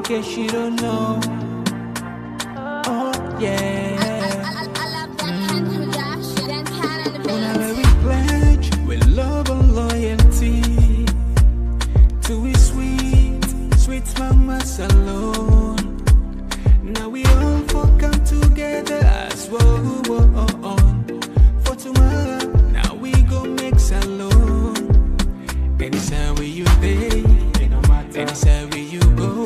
case you don't know. Oh yeah. Whenever we pledge with love and loyalty to his sweet mamas alone. Now we all come together as one for tomorrow. Now we go make salon. Anytime where you day, anytime where you go,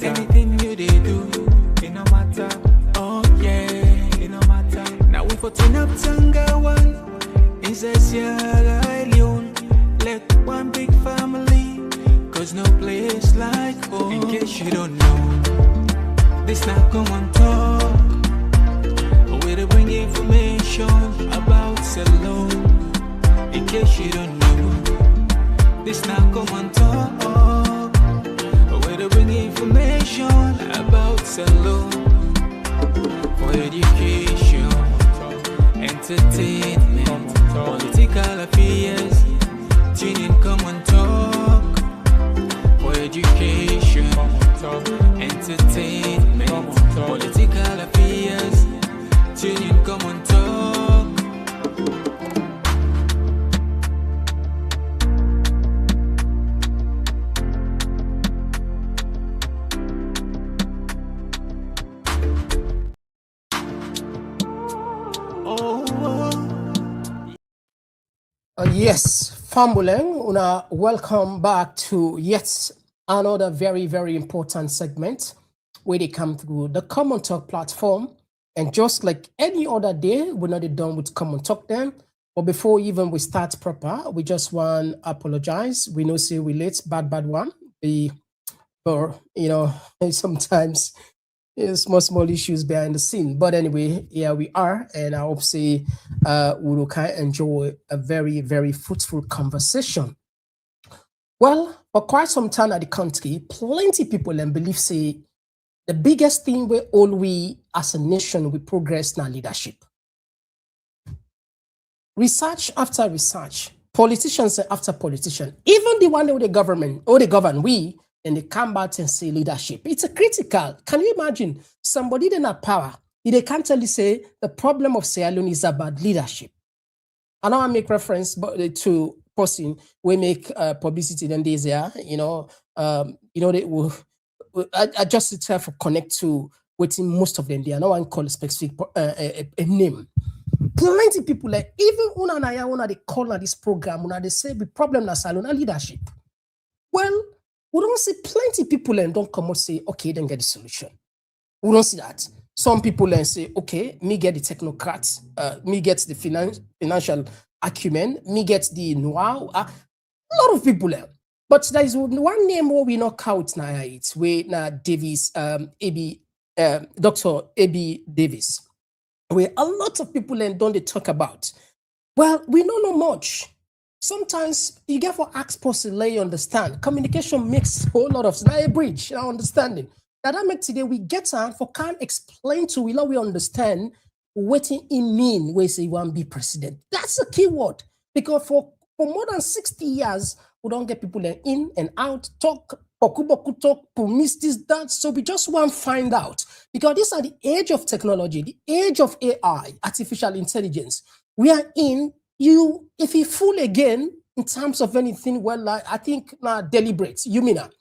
anything you they do, it no matter. Oh yeah, it no matter. Now we for turn up Tangawan, inside Sierra Leone. Let one big family, cause no place like home. In case you don't know, this not common talk. Where to bring information about Salone. In case you don't know, this not common talk. Where to bring information about Salone. For education, entertainment, political affairs. Tune in, common talk. For education, entertainment, political affairs. Tune in, common talk. Yes, Fambulen, welcome back to yet another very, very important segment where they come through the KOMON-TOK platform. And just like any other day, we're not done with KOMON-TOK then. But before even we start proper, we just want to apologize. We know say we late, bad one. Or, you know, sometimes small issues behind the scene. But anyway, here we are, and I hope say we will kind of enjoy a very, very fruitful conversation. Well, for quite some time at the country, plenty people and believe say the biggest thing we all we as a nation we progress in our leadership. Research after research, politicians after politician, even the one with the government or the govern we. And they come back and say leadership. It's a critical. Can you imagine somebody in a power? They can't tell you say the problem of Sierra Leone is about leadership. I know I make reference to person we make publicity then days there. They will adjust itself for connect to within most of them. They are no one call a specific a name. Plenty people like even una they call this program they say the problem is Sierra Leone leadership. Well. We don't see plenty people and don't come and say, okay, then get the solution. We don't see that. Some people and say, okay, me get the technocrats, me get the financial acumen, me get the know-how. A lot of people there. But there is one name where we knock out now. It's where now Davies, Dr. A.B. Davies, where a lot of people and don't they talk about. Well, we don't know much. Sometimes you get for ask person let you understand. Communication makes a whole lot of sense. A bridge, understanding. That makes today we get on for can't explain to we understand what it mean when say you want to be president. That's a key word. Because for more than 60 years, we don't get people in and out, talk, boku talk, miss this, that. So we just want to find out. Because this are the age of technology, the age of AI, artificial intelligence. We are in. If you fool again in terms of anything, well, I think deliberate, you mean that.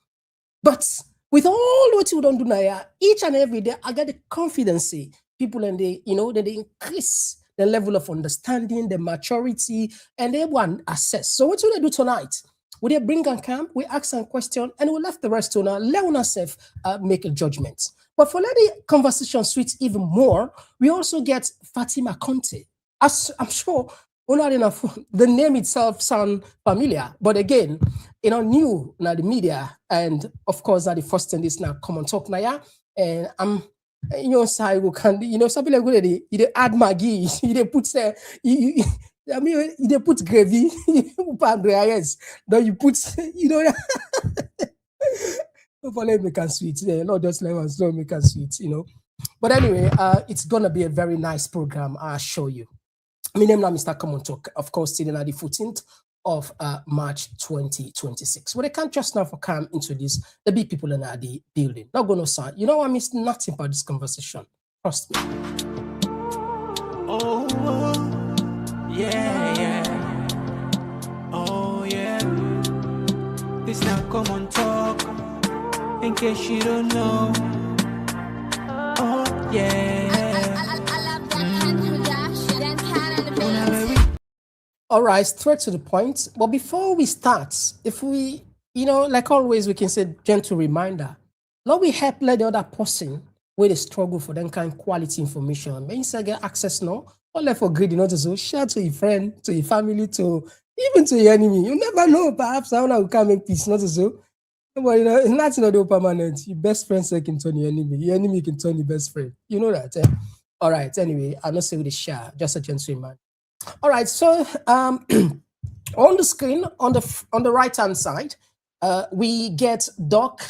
But with all what you don't do now, each and every day, I get the confidence. People and they increase the level of understanding, the maturity, and they want assess. So what will they do tonight? Will they bring and camp? We ask some question, and we left the rest to now let ourselves make a judgment. But for let the conversation switch even more, we also get Fatima Conte. As I'm sure. Not enough. The name itself sounds familiar, but again, new now the media, and of course, now the first thing is now KOMON-TOK now, and I'm, say we can, something like good, you add Maggie, you put you put gravy, then you put, for let me can sweet, not just lemons, don't make us sweet, But anyway, it's gonna be a very nice program. I'll show you. My name is Mr. KOMON-TOK, of course, still in the 14th of March 2026. When I can't just now for come into this, the big people in the building. Not gonna sound. You know, I miss nothing about this conversation. Trust me. Oh, yeah, yeah. Oh, yeah. This now common talk. In case you don't know. Oh, yeah. All right, straight to the point. But before we start, if we, like always, we can say gentle reminder. Let we help let the other person where they struggle for them kind of quality information. When you say get access now, or left for greedy, not so share to your friend, to your family, to even to your enemy. You never know. Perhaps someone will come make peace, not so. But it's not permanent. Your best friend can turn your enemy. Your enemy can turn your best friend. You know that. Eh? All right. Anyway, I'm not saying with the share, just a gentle reminder. All right, so on the screen, on the right hand side, we get Doc.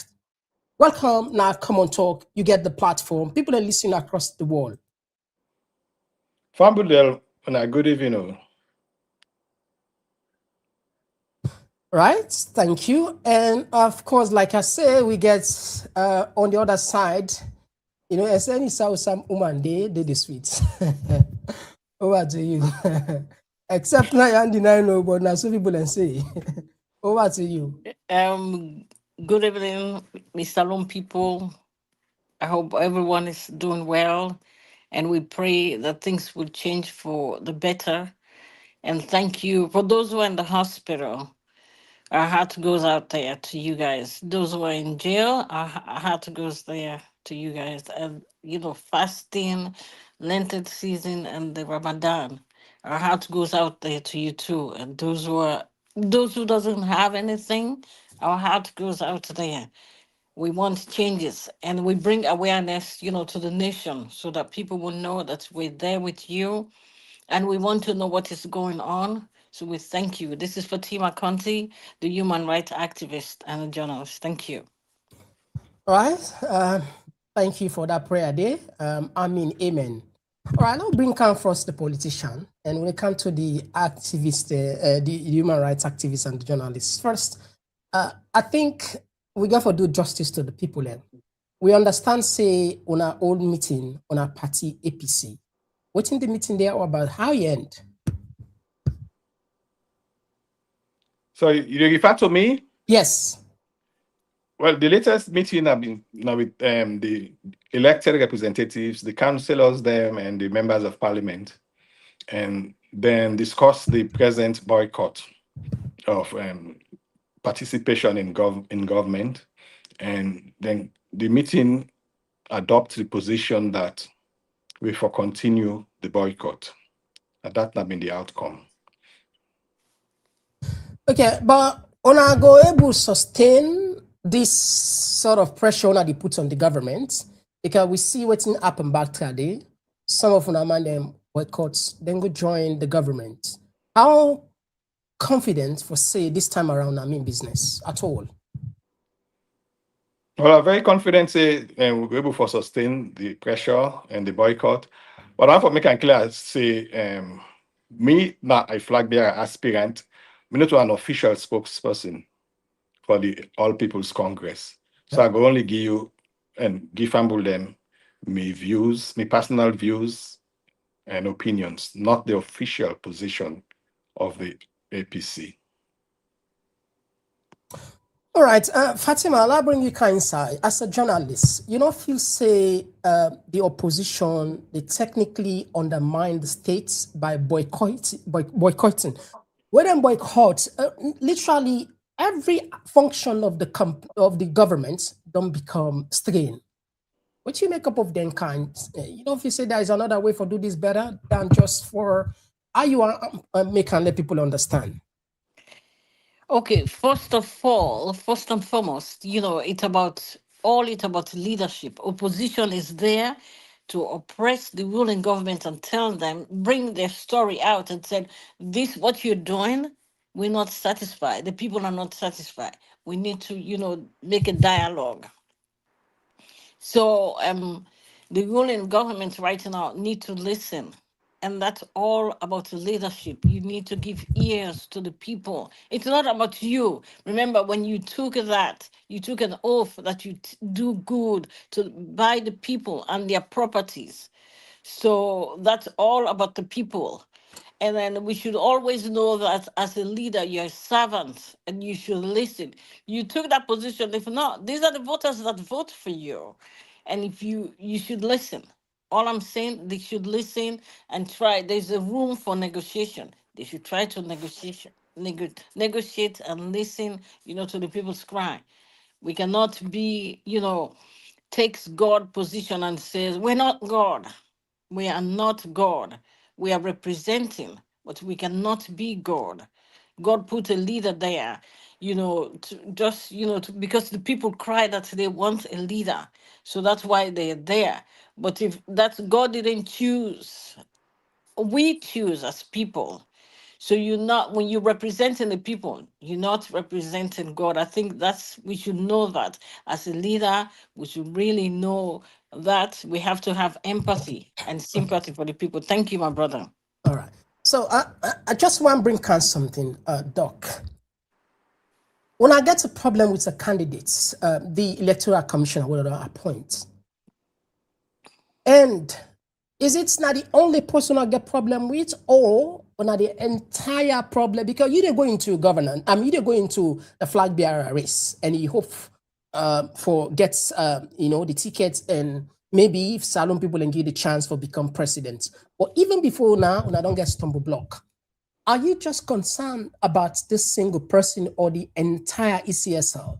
Welcome now, come on talk. You get the platform. People are listening across the world. Fambudel, good evening. Right, thank you. And of course, like I say, we get on the other side, as any some woman, they the sweets. Over to you. Except now you're undeniable, but now some people can say. Over to you. Good evening, Mr. Loan people. I hope everyone is doing well, and we pray that things will change for the better. And thank you for those who are in the hospital. Our heart goes out there to you guys. Those who are in jail, our heart goes there to you guys. And fasting, Lenten season, and the Ramadan, our heart goes out there to you too. And those who doesn't have anything, our heart goes out there. We want changes, and we bring awareness, to the nation, so that people will know that we're there with you, and we want to know what is going on. So we thank you. This is Fatima Conti, the human rights activist and a journalist. Thank you. All right. Thank you for that prayer day. I mean, amen. All right, now bring come first the politician, and when it comes to the activist, the human rights activists and the journalists. First, I think we got to do justice to the people. We understand, say, on our old meeting, on our party APC, what's in the meeting there about how you end? So you refer to me? Yes. Well, the latest meeting have been now with the elected representatives, the councillors, them, and the members of parliament, and then discuss the present boycott of participation in government, and then the meeting adopt the position that we for continue the boycott, and that have been the outcome. Okay, but una go able sustain this sort of pressure that they put on the government, because we see what's happen back today. Some of them man them boycotts, then go join the government. How confident for say this time around I mean business at all? Well, I'm very confident say we'll be able to sustain the pressure and the boycott. But I want to make it clear, say me not a flag bearer aspirant, me not an official spokesperson for the All People's Congress. So I go only give you and give them my views, my personal views and opinions, not the official position of the APC. All right, Fatima, I'll bring you inside. As a journalist, you don't feel say the opposition, they technically undermine the states by boycotting. When they boycott, literally every function of the government don't become strained. What you make up of them kind? You know, if you say there is another way for do this better than just for how you make and let people understand. Okay, first and foremost, it's about leadership. Opposition is there to oppress the ruling government and tell them, bring their story out and say, this, what you're doing, we're not satisfied. The people are not satisfied. We need to, make a dialogue. So the ruling government right now need to listen. And that's all about the leadership. You need to give ears to the people. It's not about you. Remember, when you took that, you took an oath that you do good to by the people and their properties. So that's all about the people. And then we should always know that as a leader, you're a servant and you should listen. You took that position. If not, these are the voters that vote for you. And if you should listen. All I'm saying, they should listen and try. There's a room for negotiation. They should try to negotiate and listen, to the people's cry. We cannot be, takes God position and says, we're not God. We are not God. We are representing, but we cannot be God. God put a leader there, because the people cry that they want a leader. So that's why they're there. But if that's God didn't choose, we choose as people. So you're not, when you're representing the people, you're not representing God. I think we should know that as a leader, we should really know that we have to have empathy and sympathy for the people. Thank you, my brother. All right. So I just want to bring out something, Doc. When I get a problem with the candidates, the Electoral Commission will appoint, and is it not the only person I get problem with, or not the entire problem? Because you didn't go into governance, you didn't go into a flag bearer race, and you hope for gets the tickets, and maybe if Salon people and give the chance for become president. But even before now, when I don't get stumble block, are you just concerned about this single person or the entire ECSL?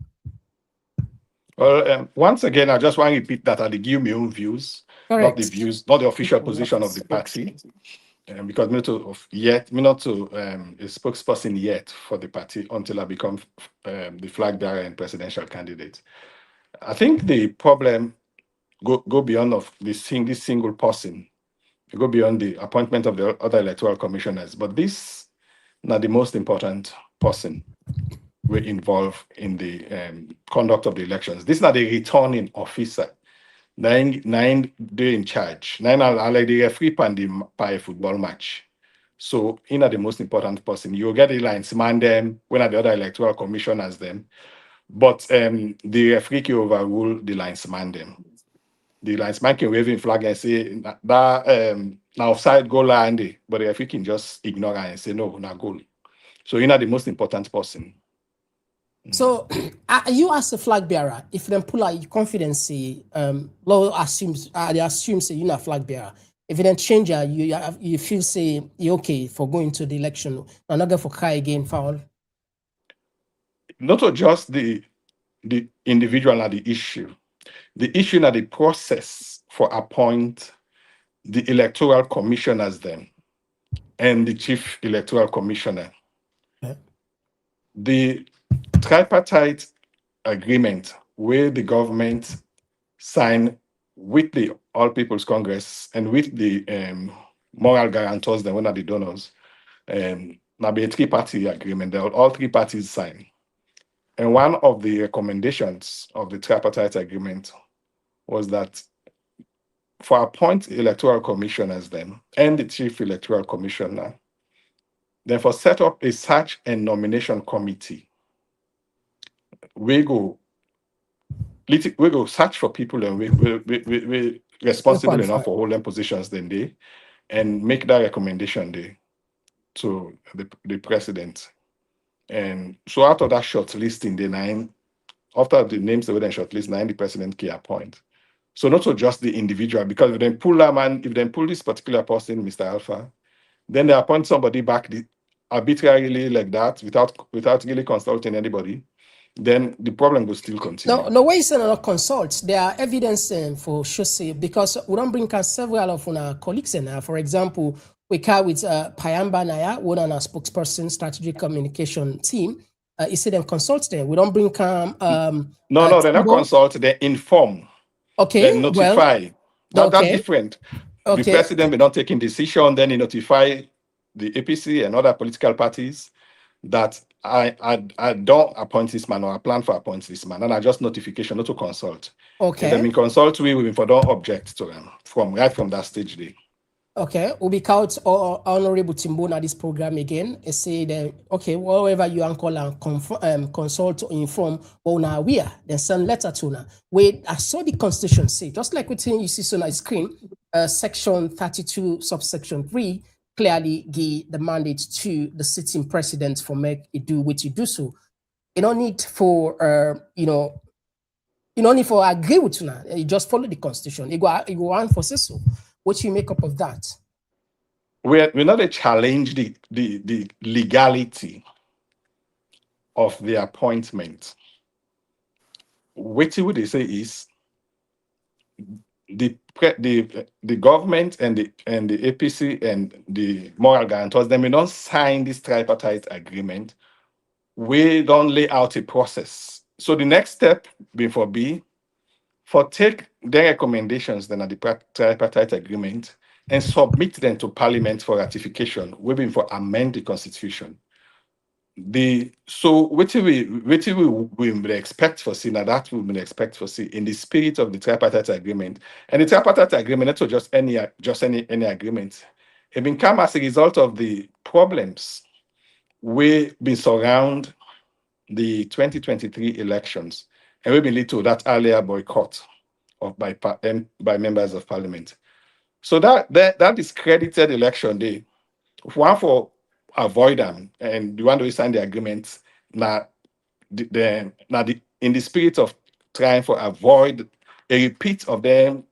Well, once again, I just want to repeat that I give my own views, not the views, not the official position of the party, because me not a spokesperson yet for the party until I become the flag bearer and presidential candidate. I think the problem go beyond of this single person, go beyond the appointment of the other electoral commissioners, but this not the most important person were involved in the conduct of the elections. This is not the returning officer. Nine they in charge. Nine are like the referee pan the football match. So in the most important person, you get the linesman them when the other electoral commissioners them, but the referee can overrule the linesman them. The linesman can wave in flag and say that now offside goal line, but the referee can just ignore and say no, not goal. So you're not the most important person. So you as a flag bearer, if them pull out your confidence, law assumes they assume say you're not flag bearer. If you then change you feel say you're okay for going to the election, and not go for cry again foul. Not just the individual and the issue. The issue and the process for appoint the electoral commissioners then and the chief electoral commissioner. Okay. The tripartite agreement where the government signed with the All People's Congress and with the moral guarantors, then one of the donors, now be a three-party agreement. All three parties sign. And one of the recommendations of the tripartite agreement was that for appoint electoral commissioners then and the chief electoral commissioner, then for set up a search and nomination committee, we go search for people and we responsible enough for holding positions then they and make that recommendation there to the president. And so out of that short listing, the nine, after the names that were then shortlist, nine the president can appoint. So not so just the individual, because if they pull that man, if they pull this particular person, Mr. Alpha, then they appoint somebody back arbitrarily like that without really consulting anybody, then the problem will still continue. No way is not consult. There are evidence for sure, because we don't bring out several of our colleagues in. For example, we can with Payamba Naya, one of our spokesperson, strategic communication team. He said them consult them. We don't bring no, they're not consult, they inform. Okay, they notify. That's different. Okay. The president will not taking decision, then he notify the APC and other political parties that I don't appoint this man or I plan for appoint this man, and I just notification, not to consult. Okay. If they consult, we will don't object to them from that stage there. Okay, we be out Honorable Timbona this program again. I say that okay, wherever you call and consult to inform now we are then send letter to now. Wait, I saw the constitution say just like within you see on the screen, section 32 subsection 3 clearly give the mandate to the sitting president for make it do what you do so. You don't need for you don't need for agree with you now. You just follow the constitution. You go on for so. What you make up of that? We're not a challenge the legality of the appointment. What would they say is the government and the APC and the moral guarantors, they may not sign this tripartite agreement. We don't lay out a process. So the next step before B for take their recommendations then at the tripartite agreement and submit them to Parliament for ratification, waiting for amend the constitution. We will expect for see now that we will expect for see in the spirit of the tripartite agreement. And the tripartite agreement, not just any agreement, it been come as a result of the problems we been surround the 2023 elections, and we been lead to that earlier boycott of by members of parliament. So that discredited election day, one for avoid them and the one who signed the agreement now in the spirit of trying to avoid a repeat of them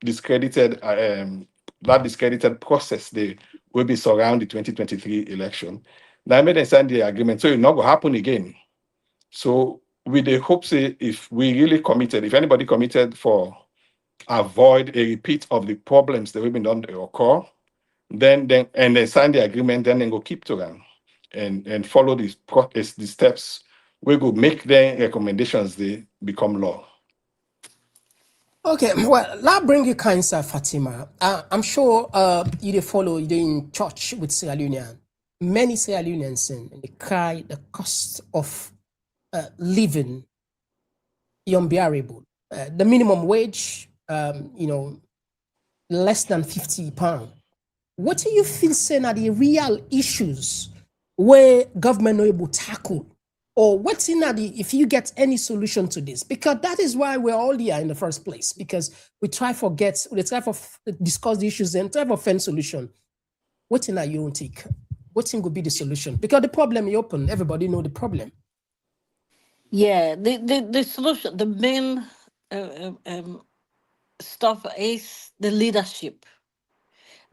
discredited that discredited process they will be surround the 2023 election. Now made them sign the agreement, so it not going to happen again. So with the hope say if we really committed, if anybody committed for avoid a repeat of the problems that we've been done to occur, then and they sign the agreement, then they go keep to them and follow the steps. We go make their recommendations they become law. Okay, well, that bring you cancer, Fatima. I'm sure you dey follow, you dey in church with Sierra Leonean. Many Sierra Leoneans and they cry the cost of living unbearable. The minimum wage, less than £50. What do you feel saying are the real issues where government not able to tackle? Or what's in the if you get any solution to this? Because that is why we're all here in the first place. Because we try for discuss the issues and try for find solution. What's in that you won't take? What's in could be the solution? Because the problem you open, everybody know the problem. Yeah, the solution, the main stuff is the leadership,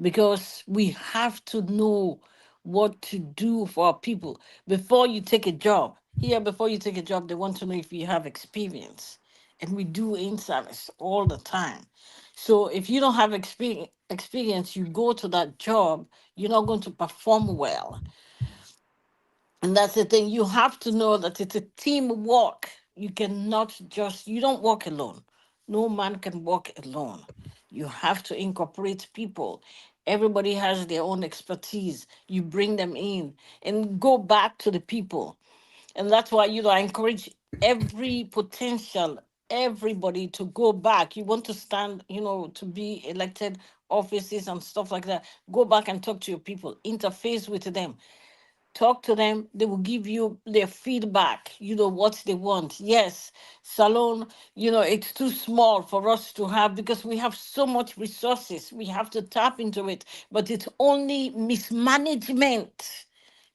because we have to know what to do for our people before you take a job. Here, before you take a job, they want to know if you have experience. And we do in service all the time. So if you don't have experience, you go to that job, you're not going to perform well. And that's the thing. You have to know that it's a teamwork. You cannot just, you don't work alone. No man can work alone. You have to incorporate people. Everybody has their own expertise. You bring them in and go back to the people. And that's why, I encourage every potential, everybody to go back. You want to stand, to be elected offices and stuff like that. Go back and talk to your people, interface with them, talk to them. They will give you their feedback, what they want. Yes, salon, it's too small for us to have, because we have so much resources, we have to tap into it, but it's only mismanagement,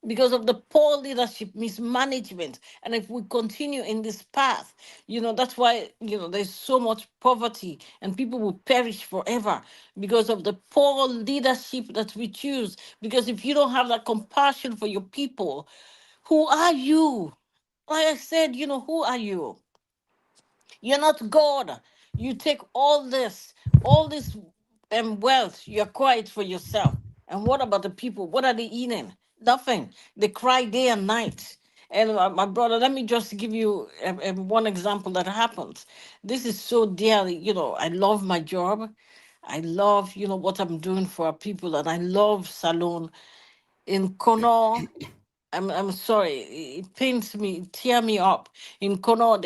because of the poor leadership, mismanagement. And if we continue in this path, that's why, there's so much poverty and people will perish forever, because of the poor leadership that we choose. Because if you don't have that compassion for your people, who are you? Like I said, who are you? You're not God. You take all this wealth, you acquire it for yourself. And what about the people? What are they eating? Nothing. They cry day and night. And my brother, let me just give you one example that happens. This is so dearly, I love my job. I love, what I'm doing for our people. And I love Salon in Kono. I'm sorry, it pains me, it tear me up. In Kono,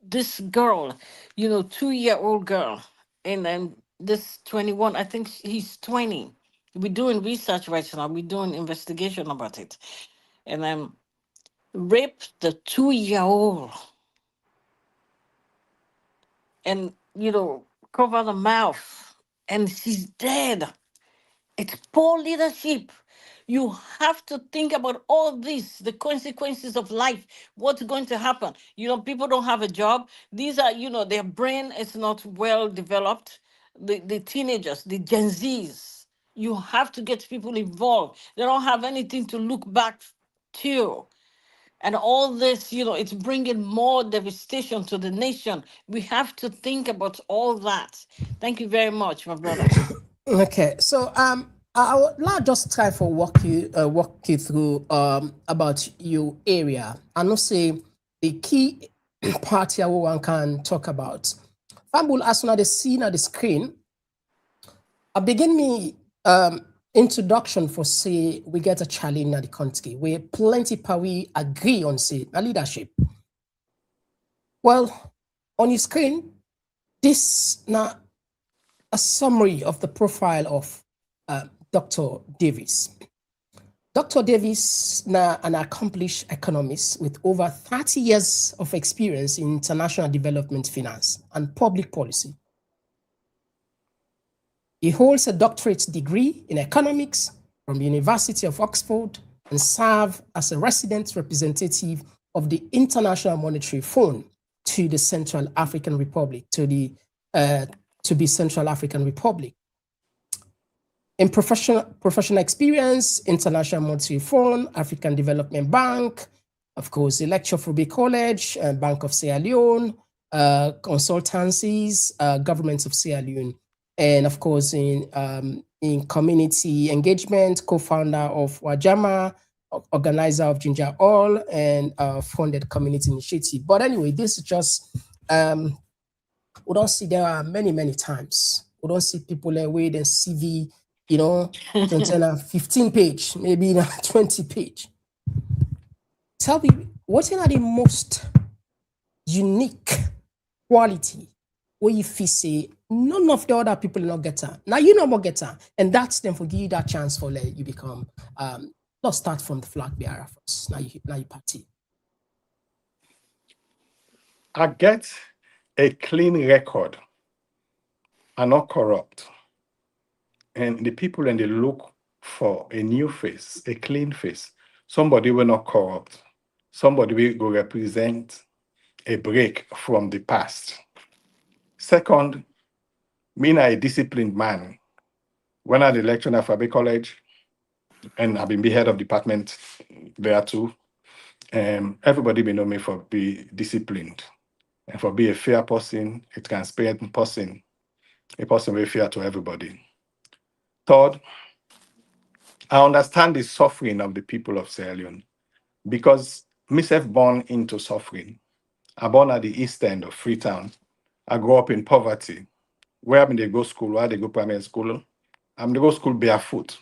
this girl, 2-year-old girl, and then this 21, I think he's 20. We're doing research right now. We're doing investigation about it. And raped the 2-year-old and, cover the mouth. And she's dead. It's poor leadership. You have to think about all this, the consequences of life, what's going to happen. People don't have a job. These are, their brain is not well developed. The teenagers, the Gen Zs, you have to get people involved. They don't have anything to look back to. And all this, it's bringing more devastation to the nation. We have to think about all that. Thank you very much, my brother. Okay, so I would like just try for walk you through about your area. I know say the key part here one can talk about. Fambul as soon as they see on the screen, I begin me introduction for say we get a challenge in the country where plenty we agree on say a leadership. Well, on your screen, this now a summary of the profile of Dr. Davies. Dr. Davies, now an accomplished economist with over 30 years of experience in international development finance and public policy. He holds a doctorate degree in economics from the University of Oxford and served as a resident representative of the International Monetary Fund to the Central African Republic, to the Central African Republic. In professional experience, International Monetary Fund, African Development Bank, of course, Electoral College, Bank of Sierra Leone, consultancies, governments of Sierra Leone, and of course in community engagement, co-founder of Wajama, organizer of Ginger All, and funded community initiative. But anyway, this is just we don't see there are many times. We don't see people with a CV, 15 page, maybe 20 page. Tell me, what are the most unique quality where you feel say none of the other people not get her? Now you know more get her, and that's them for give you that chance for you become let's start from the flag bearer first. Now you party. I get a clean record and not corrupt. And the people and they look for a new face, a clean face. Somebody will not corrupt. Somebody will go represent a break from the past. Second, me a disciplined man. When I the lecturer at Fabe College, and I've been the head of department there too, everybody may know me for be disciplined and for be a fair person, a transparent person, a person very fair to everybody. Third, I understand the suffering of the people of Sierra Leone because myself born into suffering. I born at the east end of Freetown. I grew up in poverty. Where I'm they go school, where they go primary school, I'm they go school barefoot.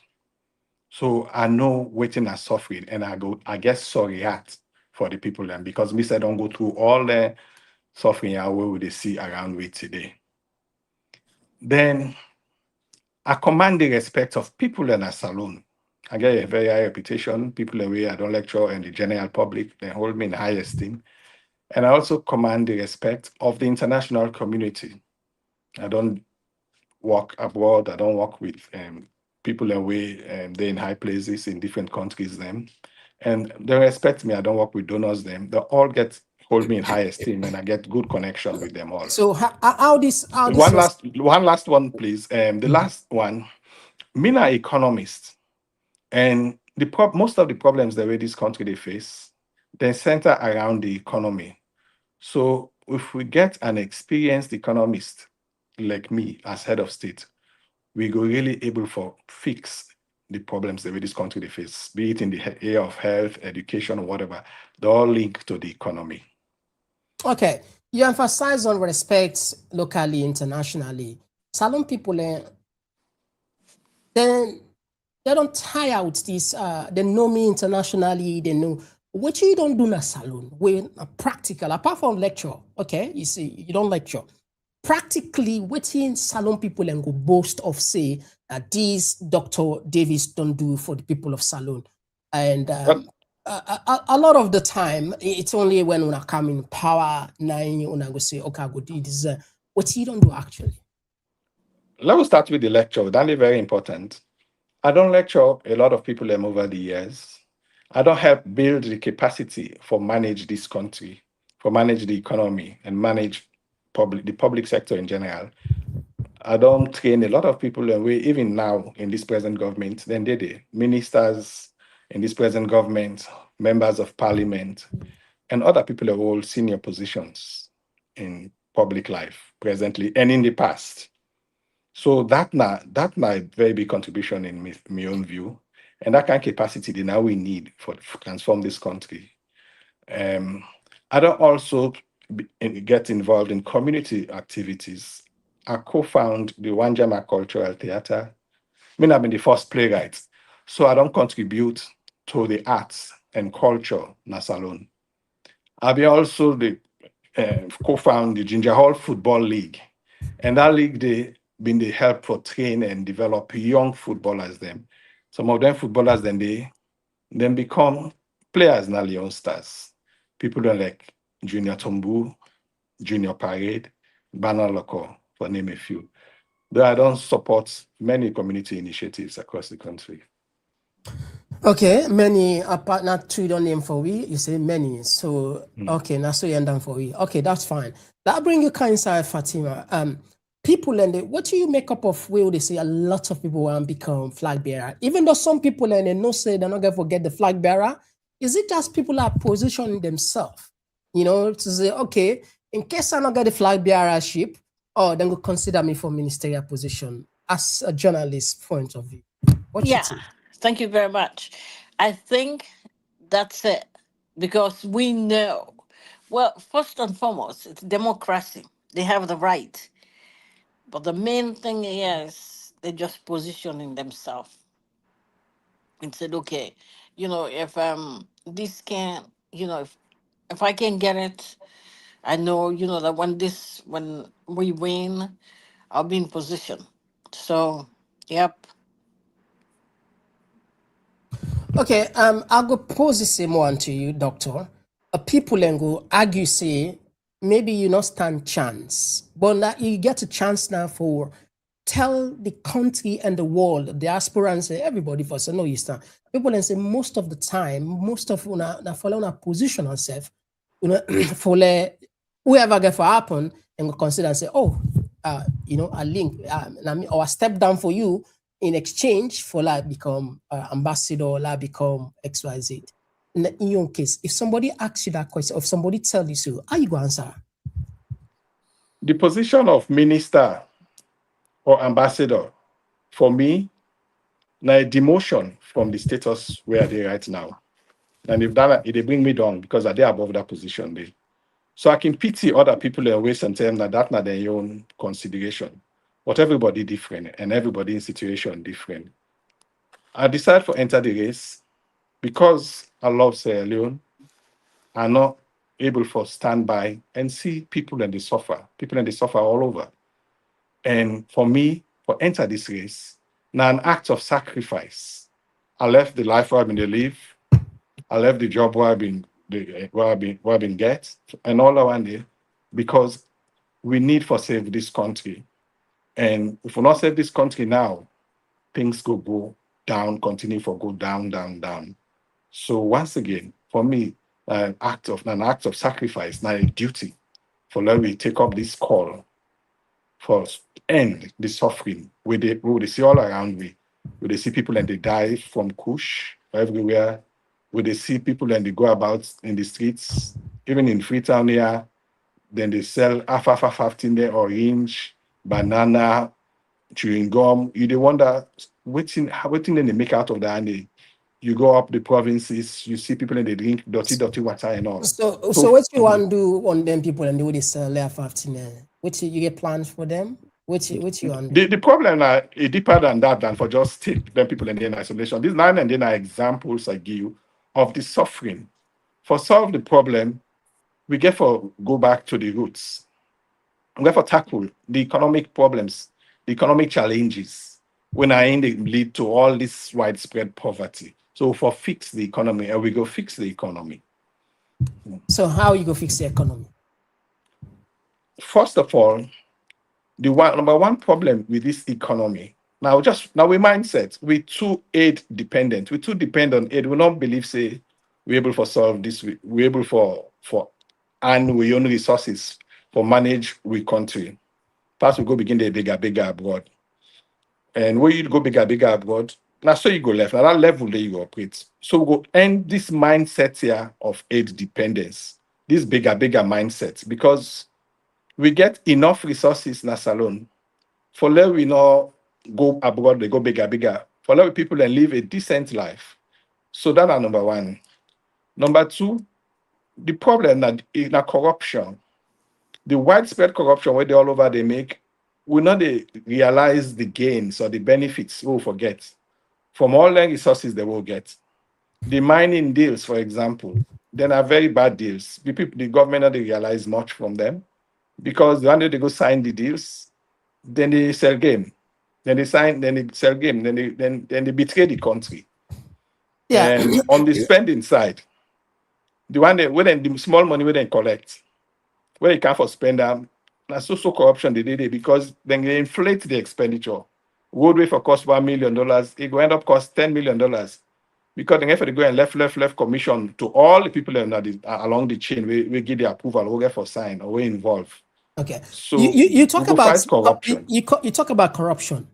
So I know waiting and suffering, and I get sorry at for the people then because me said don't go through all the suffering I will they see around with today. Then I command the respect of people in a salon. I get a very high reputation. People away I don't lecture and the general public, they hold me in high esteem. And I also command the respect of the international community. I don't work abroad. I don't work with people away they're in high places in different countries them. And they respect me. I don't work with donors them. They all hold me in high esteem and I get good connection with them all. So how this one last one, please. The last one, me an economist. And most of the problems that this country they face, they center around the economy. So if we get an experienced economist like me as head of state, we go really able for fix the problems that this country they face, be it in the area of health, education, or whatever. They all link to the economy. Okay, you emphasize on respect locally, internationally. Salon people, then they don't tire out this. They know me internationally. They know what you don't do in a salon. When practical, apart from lecture, okay, you see, you don't lecture. practically waiting salon people and go boast of say that these Dr. Davies don't do for the people of Salon. And a lot of the time, it's only when we come in power, now you go say, okay, I go do this. What you don't do actually. Let us start with the lecture. That's very important. I don't lecture a lot of people over the years. I don't help build the capacity for manage this country, for manage the economy and manage the public sector in general. I don't train a lot of people away, even now in this present government, then they ministers in this present government, members of parliament, and other people who hold senior positions in public life presently and in the past. So that my very big contribution in my own view, and that kind of capacity that now we need for transform this country. I don't also get involved in community activities. I co-found the Wanjama Cultural Theatre. I mean, I've been the first playwright, so I don't contribute to the arts and culture in Salon. I've been also the co-found the Ginger Hall Football League, and that league they been the help for train and develop young footballers. Them, some of them footballers they then become players now Leon Stars. People don't like Junior Tombu, Junior Parade, Banner Loco, for name a few. Though I don't support many community initiatives across the country. Okay, many a partner to don't name for we. You say many, so okay, now so you end down for we. Okay, that's fine. That bring you kind side, Fatima. People and what do you make up of where they say a lot of people want to become flag bearer, even though some people and they no say they're not gonna forget the flag bearer. Is it just people are positioning themselves, to say, okay, in case I not get the flag bearership, oh, then go consider me for ministerial position as a journalist point of view. What you think? Thank you very much. I think that's it because we know. Well, first and foremost, it's democracy. They have the right. But the main thing is they're just positioning themselves and said, okay, if this can, if I can get it, I know, that when we win, I'll be in position. So, yep. Okay, I'll go pose the same one to you, doctor. People and go argue, say, maybe you not stand chance, but now you get a chance now for tell the country and the world, the aspirants, everybody for say, no, you stand. People and say most of the time, most of una follow a position ourselves, for whoever get for happen and go consider and say, oh, a link, or a step down for you in exchange for like become ambassador, like become XYZ. In your case, if somebody asks you that question, or if somebody tells you so, how you go answer? The position of minister or ambassador, for me, now a demotion from the status where they right now. And if they bring me down because they above that position, so I can pity other people and waste and tell them that that's not their own consideration. But everybody different and everybody in situation different. I decided to enter the race because I love Sierra Leone. I'm not able to stand by and see people and they suffer. People and they suffer all over. And for me, to enter this race, now an act of sacrifice. I left the life where I've been to live. I left the job where I've been get and all around there because we need for save this country. And if we not save this country now, things go down, continue for go down, down, down. So once again, for me, an act of sacrifice, not a duty for let me take up this call for end the suffering. We see all around me. We see people and they die from kush everywhere. We see people and they go about in the streets, even in Freetown here. Then they sell half in there, orange, banana, chewing gum. You wonder what thing then they make out of that. And you go up the provinces, you see people and they drink dirty water and all. So what you want to do on them people and do this layer 15? Which you get plans for them? Which you want? The problem is deeper than that, than for just take them people in isolation. These 9 and 10 are examples I give you of the suffering. For solve the problem, we get for go back to the roots. We have to tackle the economic problems, the economic challenges when I end it lead to all this widespread poverty. So for fix the economy, and we go fix the economy. So how you go fix the economy? First of all, the number one problem with this economy now we mindset we too aid dependent. We too depend on aid. We don't believe say we're able for solve this. We're able for and we own resources for manage we country. First we go begin the bigger abroad. And where you go bigger abroad, now so you go left. Now that level there you go operate. So we go end this mindset here of aid dependence, this bigger mindset, because we get enough resources in salon for let we not go abroad, they go bigger. For let people and live a decent life. So that are number one. Number two, the problem that is corruption. The widespread corruption where they all over they make, we not they realize the gains or the benefits we'll forget from all the resources they will get. The mining deals, for example, then are very bad deals. The government not they realize much from them because the one day they go sign the deals, then they sell game. Then they sign, then they sell game, then they betray the country. Yeah. And on the spending side, the one that when the small money we then collect, where they can't for spend them, that's so corruption they did it because then they inflate the expenditure. Roadway for cost $1 million, it go end up cost $10 million. Because then if they go and left commission to all the people that along the chain, we give the approval, we get for sign or we involve. Okay. So You talk we go about fight corruption. You talk about corruption.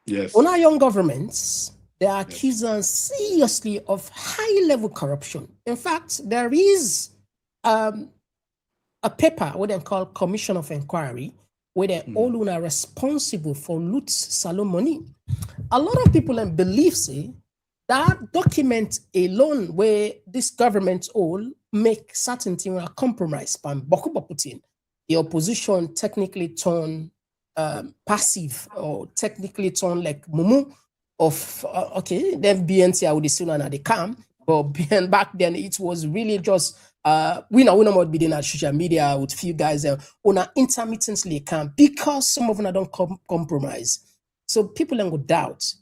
Yes. On our young governments, they are accusing seriously of high-level corruption. In fact, there is a paper what they call Commission of Inquiry, where they all are responsible for loot salon money. A lot of people believe say that document alone where this government all make certain things a compromise pan Putin. The opposition technically turn passive or technically turn like mumu of okay, then BNC I would assume and they come, but back then it was really just we know what be on social media with few guys on intermittently come because some of them don't compromise. So people then go doubt.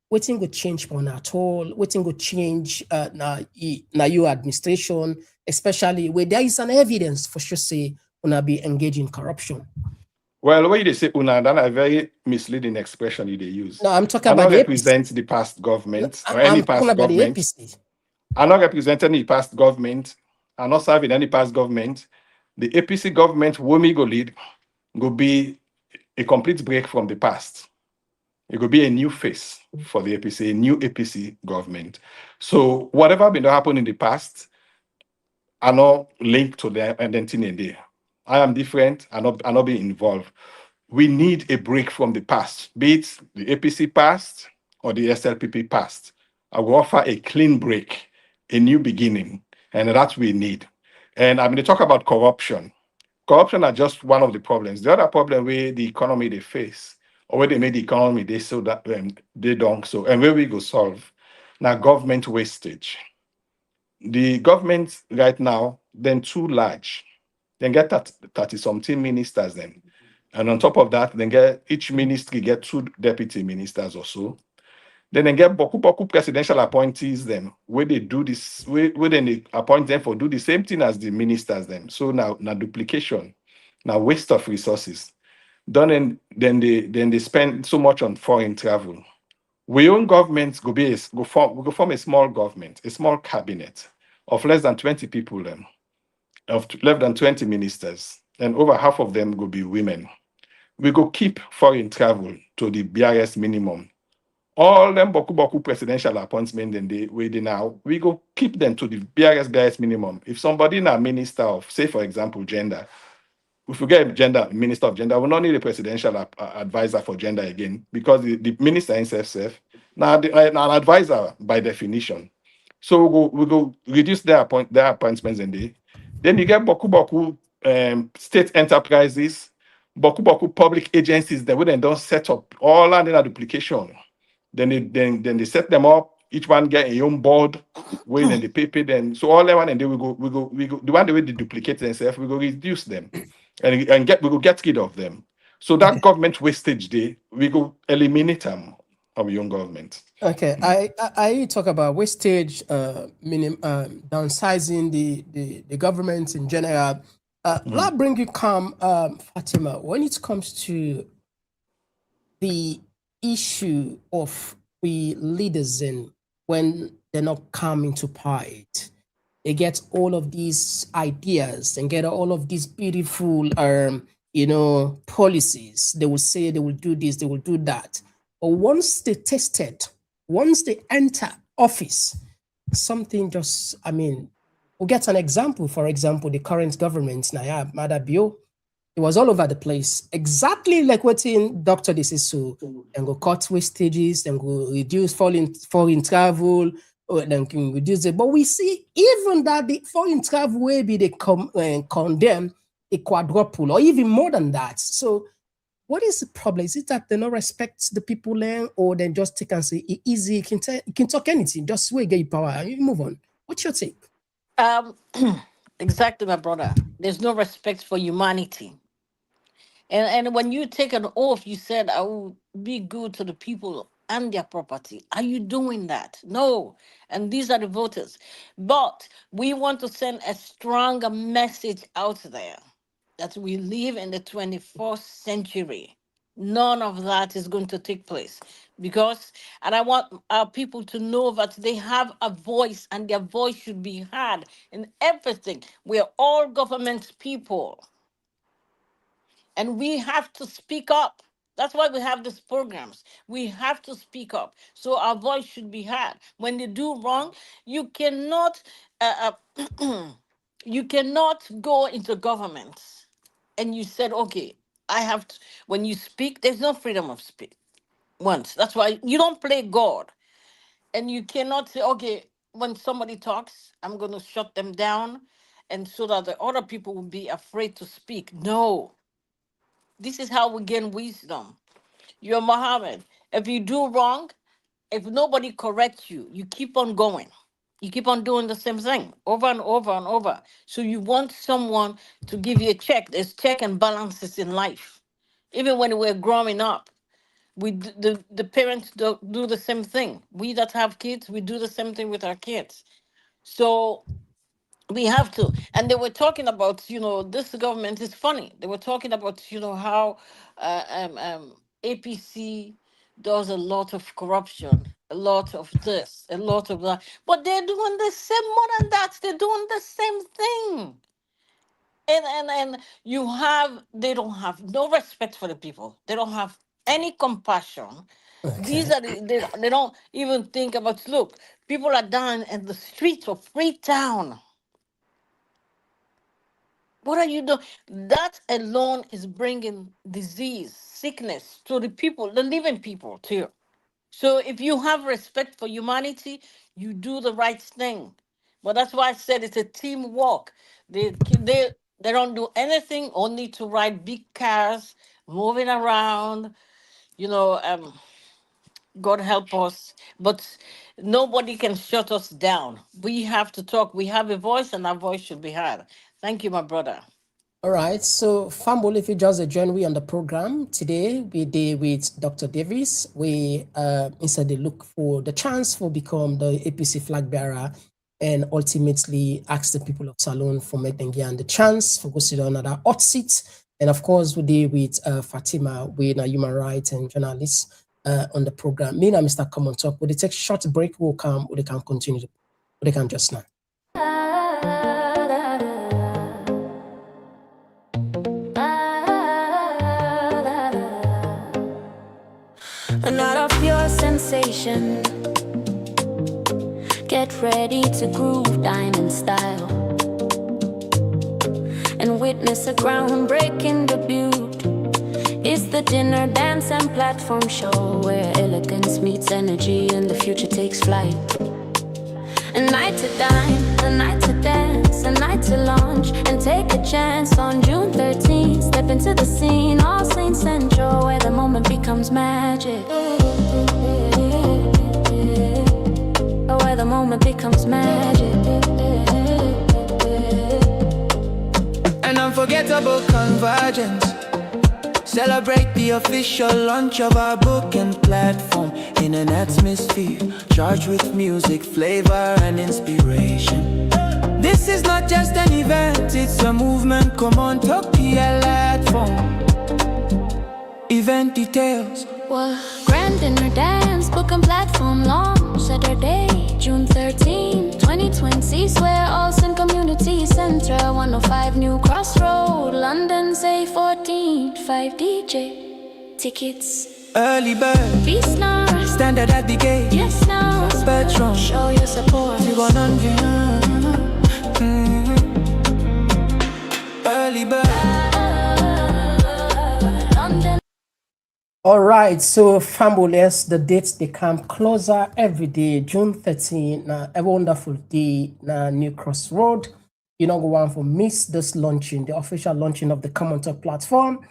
Waiting would change one at all. Waiting would change now your administration, especially where there is an evidence for sure say una be engaged in corruption. Well, the way they say una, that's a very misleading expression they use. No, I'm talking I about not the represent the past government or any I'm past talking about the government. APC. I'm not representing any past government. I'm not serving any past government. The APC government, whom we go lead, will be a complete break from the past. It will be a new face for the APC, a new APC government. So whatever been happen in the past are not linked to the identity there. I am different. I'm not being involved. We need a break from the past, be it the APC past or the SLPP past. I will offer a clean break, a new beginning, and that's what we need. And I'm going to talk about corruption. Corruption are just one of the problems. The other problem where the economy they face, or where they made the economy they so that they don't so, and where we go solve now government wastage. The government right now then too large. Then get 30 something ministers then. And on top of that, then get each ministry get 2 deputy ministers or so. Then they get boku presidential appointees them where they do this, where then they appoint them for do the same thing as the ministers them. So now duplication, now waste of resources. Then they spend so much on foreign travel. We own governments go form a small government, a small cabinet of less than 20 people then of less than 20 ministers, and over half of them will be women. We go keep foreign travel to the BRS minimum. All them boku presidential appointments then they waiting now, we go keep them to the BRS minimum. If somebody now minister of, say for example, gender, if we get gender minister of gender, we don't need a presidential advisor for gender again because the minister himself now an advisor by definition. So we go reduce their appointments in there. Then you get boku state enterprises, boku public agencies that we then don't set up all under duplication. Then they set them up. Each one get a own board, where then they pay them. So all that one and then we go the one the way they duplicate themselves, we go reduce them. and we will get rid of them. So that government wastage day, we go eliminate them, our young government. Okay, I talk about wastage, downsizing the government in general. Let's bring you calm, Fatima. When it comes to the issue of the leaders in when they're not coming to power, they get all of these ideas and get all of these beautiful, policies. They will say they will do this, they will do that. But once they tested, once they enter office, something just, we'll get an example. For example, the current government, Naya Madabio, it was all over the place, exactly like what in Dr. Disisu, and go cut wastages, and go reduce foreign travel, or then can reduce it. But we see even that the foreign travel will be they condemn a quadruple or even more than that. So what is the problem? Is it that they don't respect the people there, or then just take and say easy, you can talk anything, just wait, get your power, and you move on? What's your take? Exactly, my brother. There's no respect for humanity. And when you take an oath, you said, I will be good to the people and their property. Are you doing that? No. And these are the voters. But we want to send a stronger message out there that we live in the 21st century. None of that is going to take place because, and I want our people to know that they have a voice and their voice should be heard in everything. We are all government people. And we have to speak up. That's why we have these programs. We have to speak up. So our voice should be heard. When they do wrong, you cannot you cannot go into government and you said, okay, I have to, when you speak, there's no freedom of speech. Once. That's why you don't play God. And you cannot say, okay, when somebody talks, I'm going to shut them down and so that the other people will be afraid to speak. No. This is how we gain wisdom. You're Muhammad. If you do wrong, if nobody corrects you, you keep on going. You keep on doing the same thing over and over and over. So you want someone to give you a check. There's check and balances in life. Even when we're growing up, the parents do the same thing. We that have kids, we do the same thing with our kids. So we have to. And they were talking about, this government is funny. They were talking about, how APC does a lot of corruption, a lot of this, a lot of that. But they're doing the same, more than that. They're doing the same thing. And they don't have no respect for the people. They don't have any compassion. Okay. These are they don't even think about, look, people are down in the streets of Freetown. What are you doing? That alone is bringing disease, sickness to the people, the living people too. So if you have respect for humanity, you do the right thing. But that's why I said it's a teamwork. They don't do anything only to ride big cars, moving around. God help us. But nobody can shut us down. We have to talk. We have a voice, and our voice should be heard. Thank you, my brother. All right, so Fambul, if you just join me on the program today, we did with Dr. Davies. We instead they look for the chance for become the APC Flag Bearer, and ultimately ask the people of Salone for making the chance for go sit on another hot seat. And of course, we did with Fatima, with a human rights and journalist on the program. Me and Mr. KOMON-TOK. We'll take a short break. We'll come. They can continue. They can just now. Another pure sensation. Get ready to groove diamond style and witness a groundbreaking debut. It's the dinner, dance and platform show where elegance meets energy and the future takes flight. A night to dine, a night to dance, a night to launch and take a chance on June 13th. Step into the scene, all Saints Central, where the moment becomes magic. Where the moment becomes magic. And I'm unforgettable convergence. Celebrate the official launch of our book and platform in an atmosphere charged with music, flavor, and inspiration. This is not just an event, it's a movement. KOMON-TOK Platform. Event details. Grand dinner dance, book and platform launch Saturday, June 13, 2020. Swear Olsen Community Centre, 105 New Crossroads, London, say 14, 5 DJ. Tickets. Early bird. Feast now. Standard at the gate. Yes now. Spectrum. Show your support. You gonna early bird. London. All right, so famous, the dates they come closer every day. June 13, a wonderful day, New Crossroad. You know, go on for miss this launching, the official launching of the KOMON-TOK platform.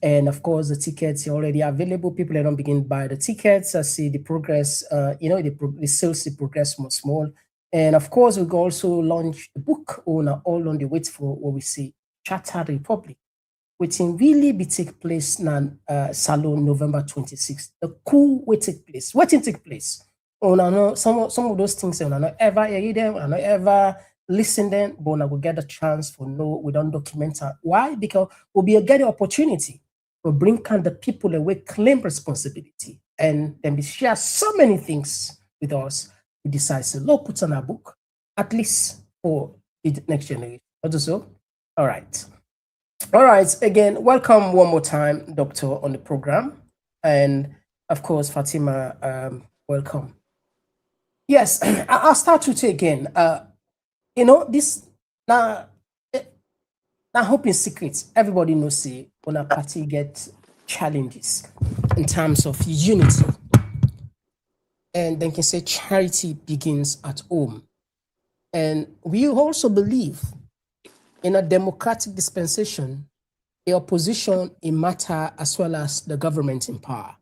And of course, the tickets are already available. People don't begin buy the tickets. I see the progress, the sales, the progress more small. And of course, we will also launch the book owner all on the wait for what we see, Charter Republic, which will really be take place now, Salon November 26th. The cool will take place. What will take place? Oh, no, some of those things, I not ever hear them, I not ever listen them, but I will get a chance for no, we don't document it. Why? Because we'll be a get the opportunity to bring kind the people away, claim responsibility, and then we share so many things with us. We decide to put on our book, at least for the next generation. Also, all right. All right, again, welcome one more time, Doctor, on the program. And of course, Fatima, welcome. Yes, I'll start with you again. This now hope in secret. Everybody knows see when a party gets challenges in terms of unity. And then can say charity begins at home. And we also believe in a democratic dispensation, the opposition in matter as well as the government in power.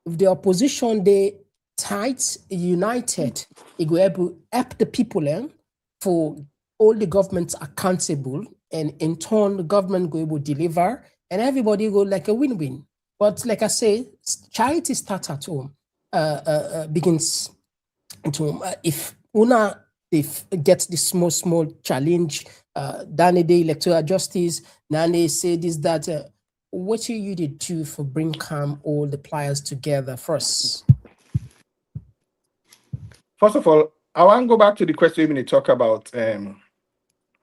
If the opposition they tight, united, it will help the people for all the governments accountable, and in turn the government go able deliver, and everybody go like a win-win. But like I say, charity starts at home, begins at home. If una get this small challenge, Danny Day electoral justice, Nane say this, that, what you did do for bring calm all the players together first? First of all, I want to go back to the question when you talk about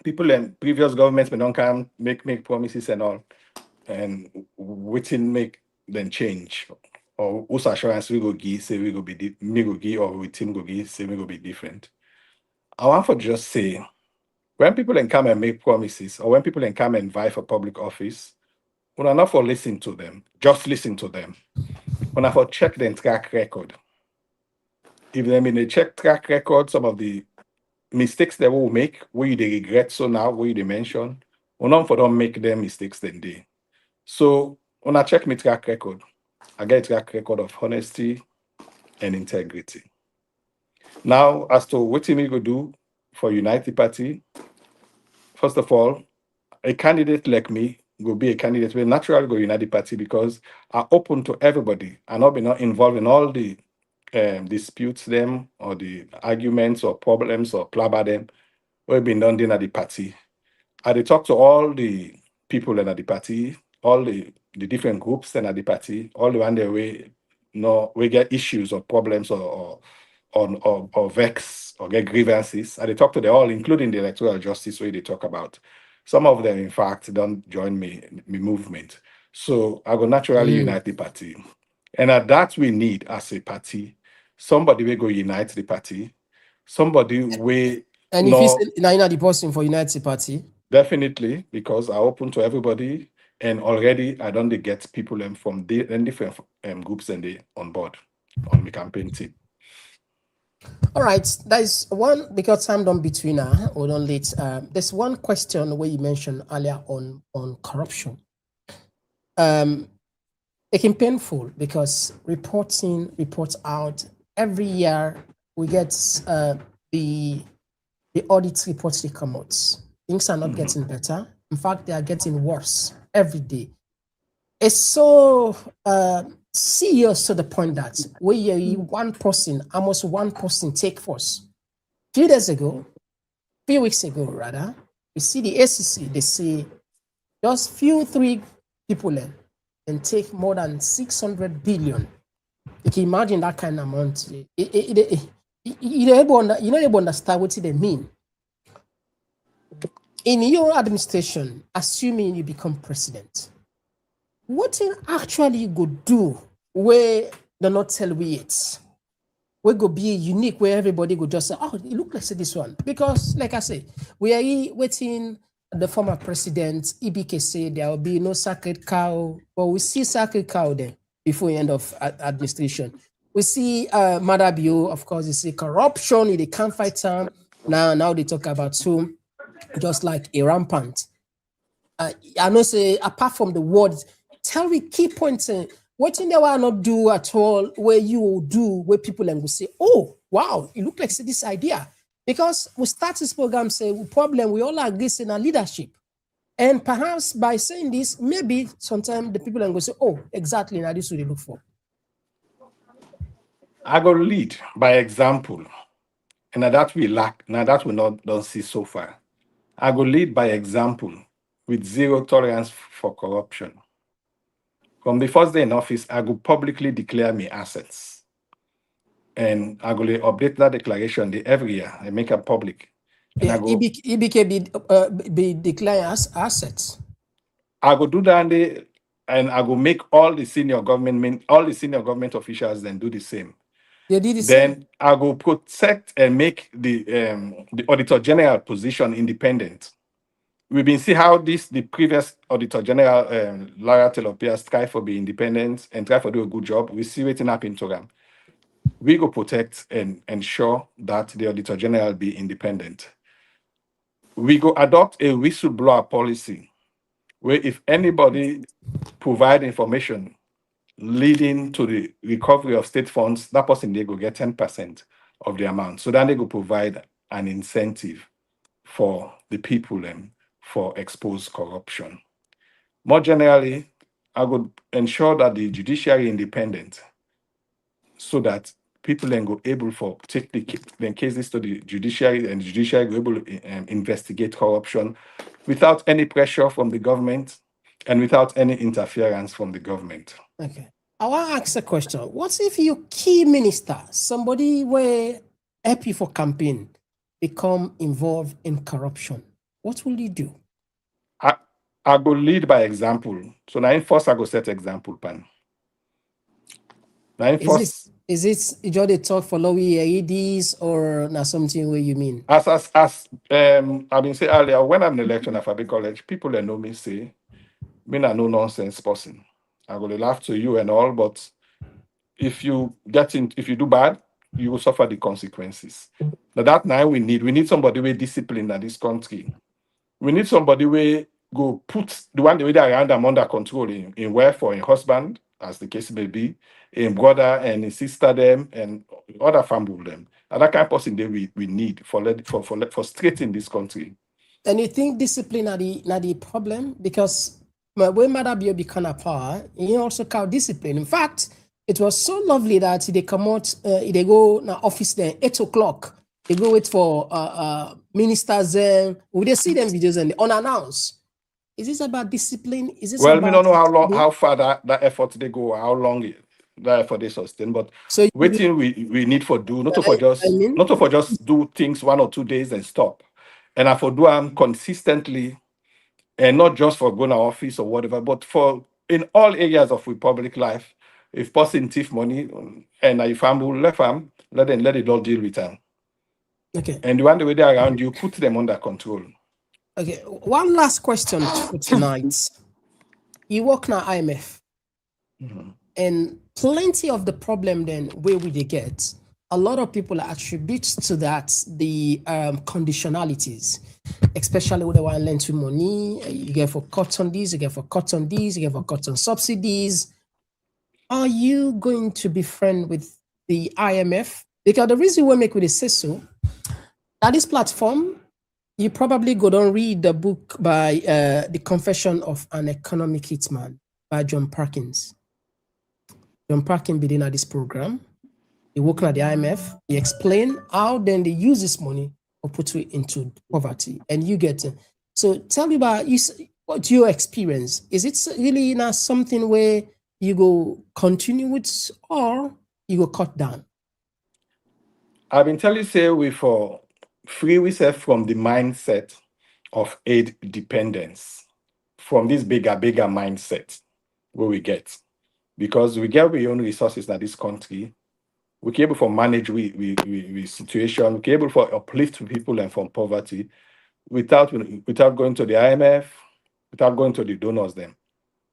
people and previous governments may don't come make promises and all, and waiting make them change. Or whose assurance we go give, say we go be me go give, or we team go give, say we go be different. I want to just say, when people then come and make promises, or when people then come and vie for public office, when I not for listen to them, just listen to them. When I for check the track record. If they mean they check track record, some of the mistakes they will make, where they regret so now, where they mention, or not for don't make them mistakes then they. So when I check my track record, I get a track record of honesty and integrity. Now, as to what we go do for United Party, first of all, a candidate like me will be a candidate will naturally go United Party because are open to everybody and not be not involved in all the disputes them or the arguments or problems or plabber them we've been done at the party. I dey talk to all the people in the party, all the different groups in the party, all the one that we get issues or problems or vex or get grievances. I dey talk to them all, including the electoral justice where they talk about. Some of them, in fact, don't join me movement. So I go naturally unite the party. And at that we need as a party, somebody will go unite the party, somebody will. And if you say now you're not the person for United Party, definitely, because I open to everybody, and already I don't get people from different groups and they on board on the campaign team. All right, there's one, because time done between or don't late. There's one question where you mentioned earlier on corruption. It can be painful because reports out every year. We get the audit reports they come out. Things are not getting better. In fact, they are getting worse every day. It's so serious to the point that we are almost one person take force. Few weeks ago rather, we see the ACC, they say just three people and take more than 600 billion. You can imagine that kind of amount. You don't able understand what they mean. In your administration, assuming you become president, what you actually go do where they not tell we it? We go be unique where everybody go just say, oh, it look like this one. Because, like I say, we are waiting the former president, EBK said there will be no sacred cow, but we see sacred cow there before the end of administration. We see Madabio, of course, they say corruption, they can't fight time. Now they talk about so just like a rampant. I know say apart from the words, tell me key points. What in there will not do at all where you will do where people and will say, oh wow, it look like this idea. Because we start this program say problem we all agree in our leadership. And perhaps by saying this, maybe sometimes the people and will say, oh, exactly, now this is what they look for. I go lead by example. And that we lack, now that we don't see so far. I go lead by example with zero tolerance for corruption. From the first day in office, I go publicly declare my assets. And I go update that declaration every year and make it public. And yeah, EBK be declare as assets. I go do that and I go make all the senior government officials then do the same. They did the then same. I go protect and make the Auditor General position independent. We've been see how the previous Auditor General, Lara Telopias, try for be independent and try for do a good job. We see waiting up into them. We go protect and ensure that the Auditor General be independent. We go adopt a whistleblower policy where if anybody provide information leading to the recovery of state funds, that person they go get 10% of the amount. So then they go provide an incentive for the people for exposed corruption. More generally, I would ensure that the judiciary independent so that people then go able for take the cases to the judiciary and the judiciary go able to investigate corruption without any pressure from the government and without any interference from the government. Okay. I want to ask a question. What if your key minister, somebody where happy for campaign, become involved in corruption? What will you do? I go lead by example. So now first I go set example, pan. Now first is it just a talk for Lowy AEDs or not something where you mean? As I've been saying earlier, when I'm in election at Fabi College, people that know me say, me not no nonsense person. I'm gonna laugh to you and all, but if you do bad, you will suffer the consequences. Now that now we need somebody with discipline in this country. We need somebody where go put the one the way they around them under control in where for a husband, as the case may be, in brother and a sister them and other family them. And that kind of person that we need for straight in this country. And you think discipline are the problem? Because when Madabio become a power, he also call discipline. In fact, it was so lovely that they come out, they go in the office there 8 o'clock. They go wait for ministers there. We they see them videos and they unannounced. Is this about discipline? Is this well, about we don't know how far that effort they go, how long that effort they sustain. But so waiting we need for do not for just do things 1 or 2 days and stop. And I for do them consistently, and not just for going to office or whatever, but for in all areas of public life. If person thief money and if family left them, let it all deal with them. Okay. And the one the way they around you, put them under control. Okay. One last question for tonight. You work now IMF, and plenty of the problem then where we they get. A lot of people attribute to that the conditionalities, especially when they want to lend you money. You get for cut on these, you get for cut on these, you get for cut on subsidies. Are you going to be friend with the IMF? Because the reason we make with say so, that this platform, You probably go and read the book by The Confession of an Economic Hitman by John Perkins. John Perkins began at this program. He worked at the IMF. He explained how then they use this money to put you into poverty, and you get it. So tell me about what your experience is. It really not something where you go continue with or you go cut down? I've been telling you, say we for free ourselves from the mindset of aid dependence, from this bigger mindset where we get. Because we get our own resources in this country, we can able to manage we situation, we can able to uplift people and from poverty without going to the IMF, without going to the donors them.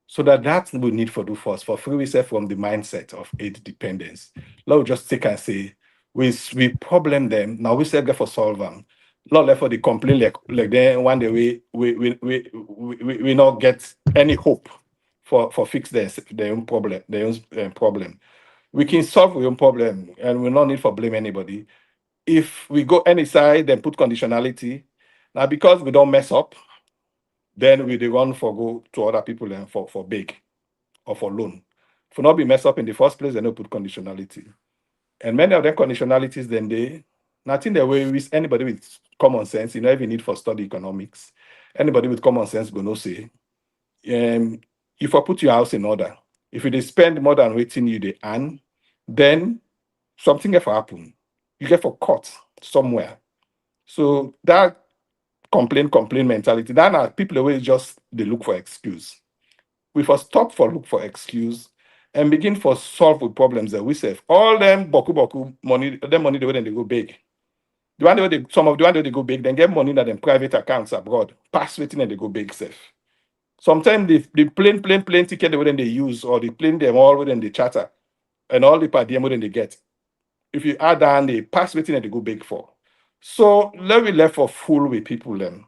So that's what we need for do first, for free ourselves from the mindset of aid dependence. Let us just take and say, we problem them, now we say get for solve them. Not let for the complaint like then one day we not get any hope for fix their own problem. We can solve our own problem and we not need for blame anybody. If we go any side then put conditionality, now because we don't mess up, then we the run for go to other people and for big or for loan. For not be messed up in the first place, they no put conditionality. And many of them conditionalities, then they nothing the way with anybody with common sense, you know, if you need for study economics, anybody with common sense go no say, if I put your house in order, if you dey spend more than waiting you they earn, then something get for happen. You get for caught somewhere. So that complain mentality, that are people always just they look for excuse. We first stop for look for excuse and begin for solve with problems that we save. All them boku money, them money the way they go big. The one way they some of the one way they go big, then get money that them private accounts abroad, pass waiting and they go big safe. Sometimes the plain ticket the way they use or the plane them all within the charter and all the per diem within they get. If you add down the pass waiting and they go big for. So let we left for fool with people them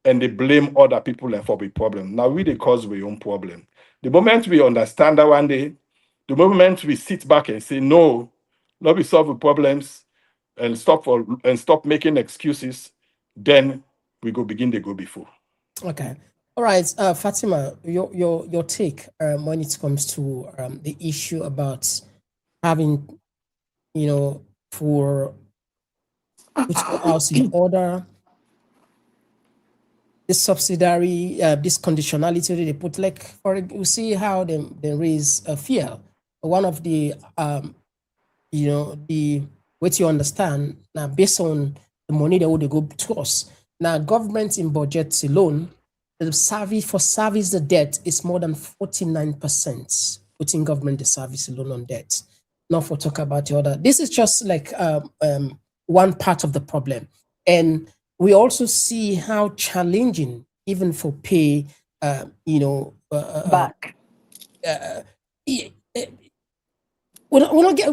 and they blame other people and for the problem. Now we they cause we own problem. The moment we understand that one day, the moment we sit back and say no, let me solve the problems and stop making excuses, then we go begin to go before. Okay. All right, Fatima, your take when it comes to the issue about having, for put your house in order, this subsidiary, this conditionality that they put, like for you see how they raise fear. One of the the what you understand now based on the money that would go to us. Now government in budgets alone, the service the debt is more than 49%. Putting government the service alone on debt. Not for talk about the other. This is just like one part of the problem. And we also see how challenging even for pay, Back. we not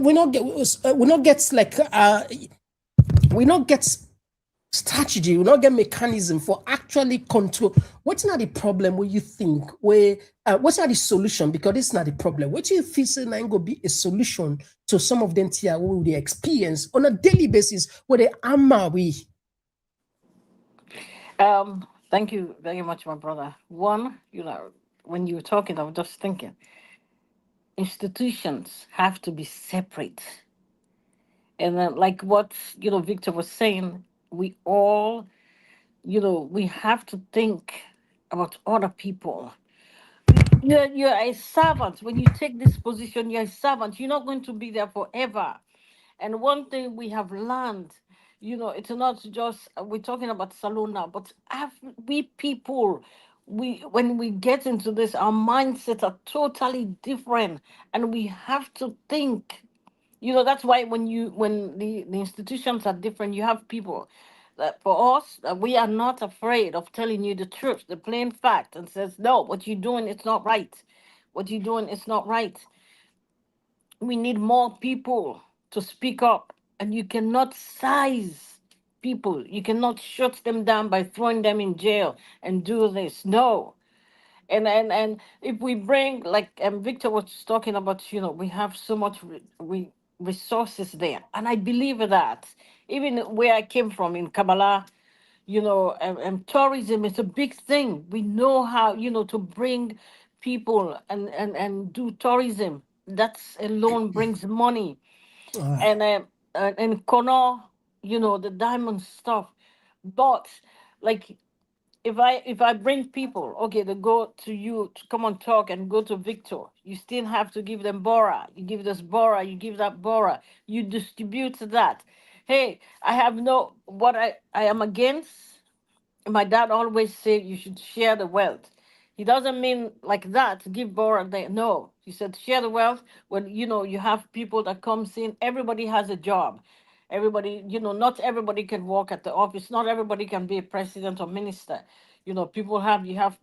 get strategy, we not get mechanism for actually control. What's not the problem where you think where what's not the solution? Because it's not the problem. What do you feel say now go be a solution to some of them here who they experience on a daily basis where they are we? Thank you very much, my brother. One, when you were talking, I was just thinking, institutions have to be separate. And then, like what Victor was saying, we all, we have to think about other people. You're a servant. When you take this position, you're a servant. You're not going to be there forever. And one thing we have learned, it's not just we're talking about Salon now, but we people, when we get into this, our mindsets are totally different, and we have to think. That's why when the institutions are different, you have people. That for us, we are not afraid of telling you the truth, the plain fact, and says no, what you're doing is not right. What you're doing is not right. We need more people to speak up, and you cannot size people. You cannot shut them down by throwing them in jail and do this. No. And if we bring, like Victor was talking about, we have so much resources there, and I believe that even where I came from in Kabbalah, and tourism is a big thing. We know how, to bring people and do tourism. That's alone brings money. All right. And Connor, the diamond stuff. But like if I bring people, okay, they go to you to come on talk and go to Victor, you still have to give them Bora. You give this Bora, you give that Bora, you distribute that. Hey, I have no what I am against. My dad always said you should share the wealth. He doesn't mean like that, give Bora there. No, he said share the wealth. When you have people that comes in, everybody has a job. Everybody, not everybody can work at the office. Not everybody can be a president or minister. You have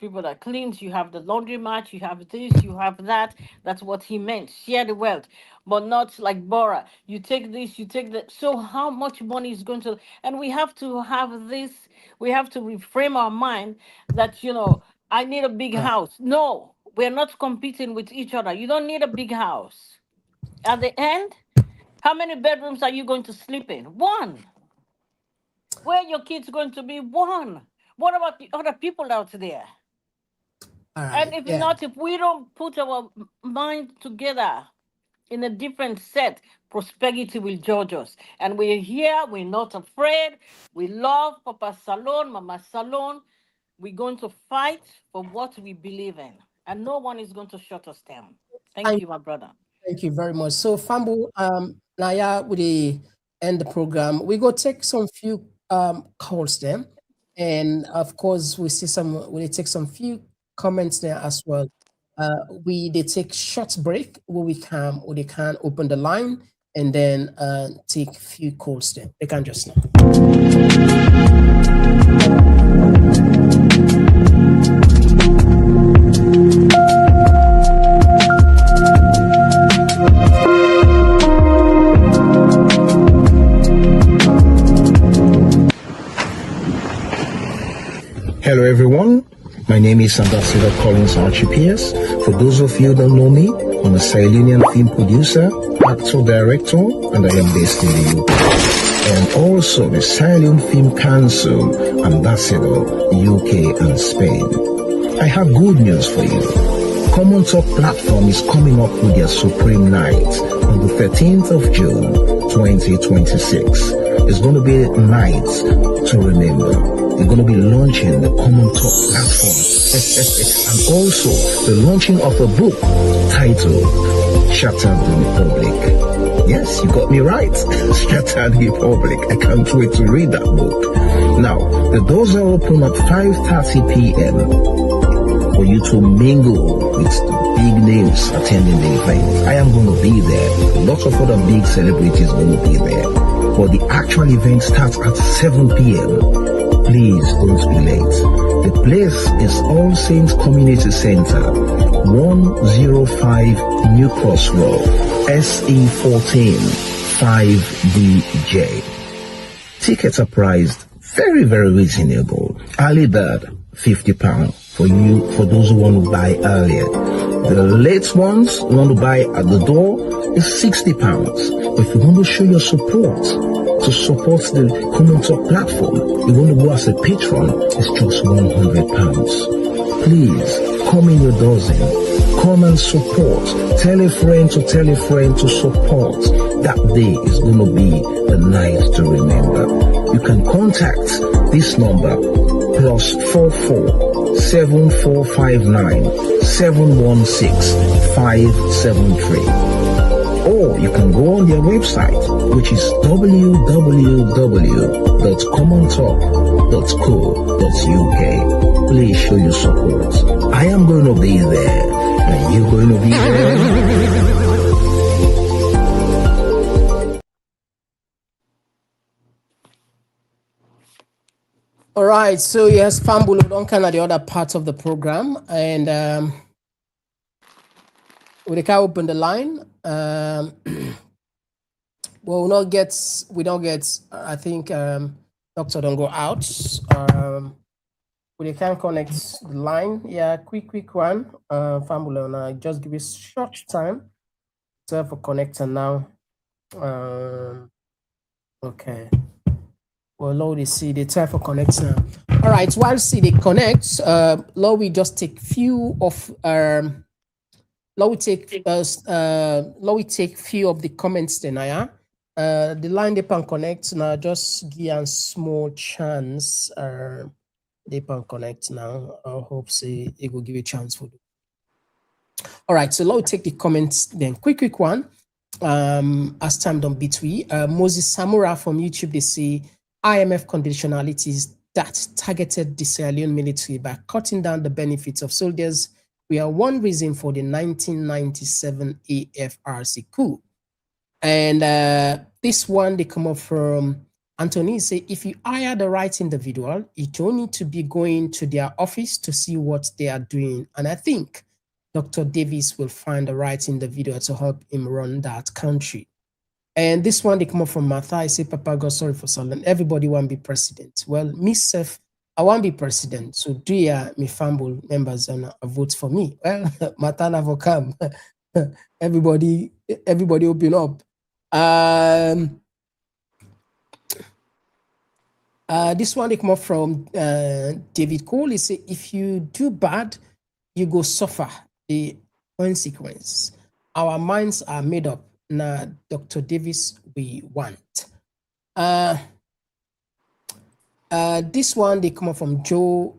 people that cleans, you have the laundromat, you have this, you have that. That's what he meant. Share the wealth, but not like Bora. You take this, you take that. So how much money is going to? And we have to have this. We have to reframe our mind that I need a big All right. house. No, we're not competing with each other. You don't need a big house. At the end, how many bedrooms are you going to sleep in? One. Where your kids going to be? One. What about the other people out there? All And right. if Yeah. not, if we don't put our mind together in a different set, prosperity will judge us. And we're here, we're not afraid. We love Papa Salon, Mama Salon. We're going to fight for what we believe in. And no one is going to shut us down. Thank Thank, you, my brother. thank you very much. So, Fambu, Naya, we end the program. We go take some few calls there, and of course, we take some few comments there as well. They take short break where they can open the line and then take few calls there. They can just now. Hello everyone, my name is Ambassador Collins Archipius. For those of you who don't know me, I'm a Sierra Leonean film producer, actor, director, and I am based in the UK. And also the Sierra Leone Film Council Ambassador, UK and Spain. I have good news for you. KOMON-TOK Platform is coming up with their Supreme Night on the 13th of June, 2026. It's going to be a night to remember. They're going to be launching the KOMON-TOK Platform and also the launching of a book titled Shattered the Republic. Yes, you got me right. Shattered the Republic. I can't wait to read that book. Now, the doors are open at 5:30 p.m. for you to mingle with the big names attending the event. I am going to be there. Lots of other big celebrities going to be there. But the actual event starts at 7 p.m. Please don't be late. The place is All Saints Community Center, 105 New Crossroads, SE14 5DJ. Tickets are priced very, very reasonable. Early bird, £50 for those who want to buy earlier. The late ones who want to buy at the door is £60. But if you want to show your support, to support the KOMON-TOK Platform, you want to go as a patron, it's just £100. Please, come in your dozen. Come and support. Tell a friend to support. That day is going to be the night to remember. You can contact this number, +44 7459 716 573. Or you can go on their website, which is www.comontalk.co.uk. Please show your support. I am going to be there. Are you going to be there? All right, so yes, Fambulo don't kind of the other parts of the program, and we can open the line. We don't get. I think Doctor don't go out. We can connect the line. Yeah, quick one. Fambulo, now just give us short time for connecting now. Okay. Well, Lord, see the try for connect now. All right, while see they connect, Lord, we just take few of Lord, we take few of the comments then, yeah. The line they can connect now. Just give a small chance. They can connect now. I hope say it will give you a chance for. All right, so let's take the comments then. Quick one. As time don't beat we. Moses Samura from YouTube, they say IMF conditionalities that targeted the Sierra Leone military by cutting down the benefits of soldiers were one reason for the 1997 AFRC coup. And this one, they come up from Anthony, say, if you hire the right individual, you don't need to be going to their office to see what they are doing. And I think Dr. Davies will find the right individual to help him run that country. And this one, they come up from Martha. I say, Papa, God, sorry for something. Everybody want to be president. Well, myself, I want to be president. So do ya, me family members, and vote for me. Well, Martha never come. everybody open up. This one, they come up from David Cole. He say, if you do bad, you go suffer the consequence. Our minds are made up. Now, Dr. Davis, we want. This one, they come up from Joannas.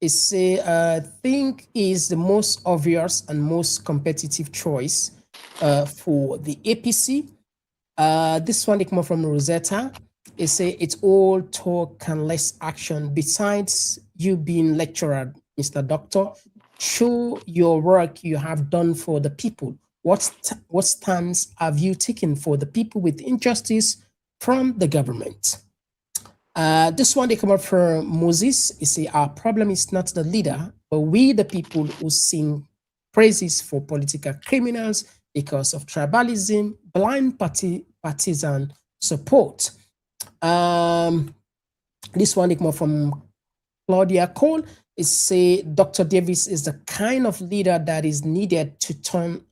It say, think is the most obvious and most competitive choice for the APC. This one, they come up from Rosetta. It say, it's all talk and less action. Besides you being lecturer, Mr. Doctor, show your work you have done for the people. What stance have you taken for the people with injustice from the government? This one, they come up from Moses. He say, our problem is not the leader, but we the people who sing praises for political criminals because of tribalism, blind partisan support. This one, they come up from Claudia Cole. It say, Dr. Davis is the kind of leader that is needed to turn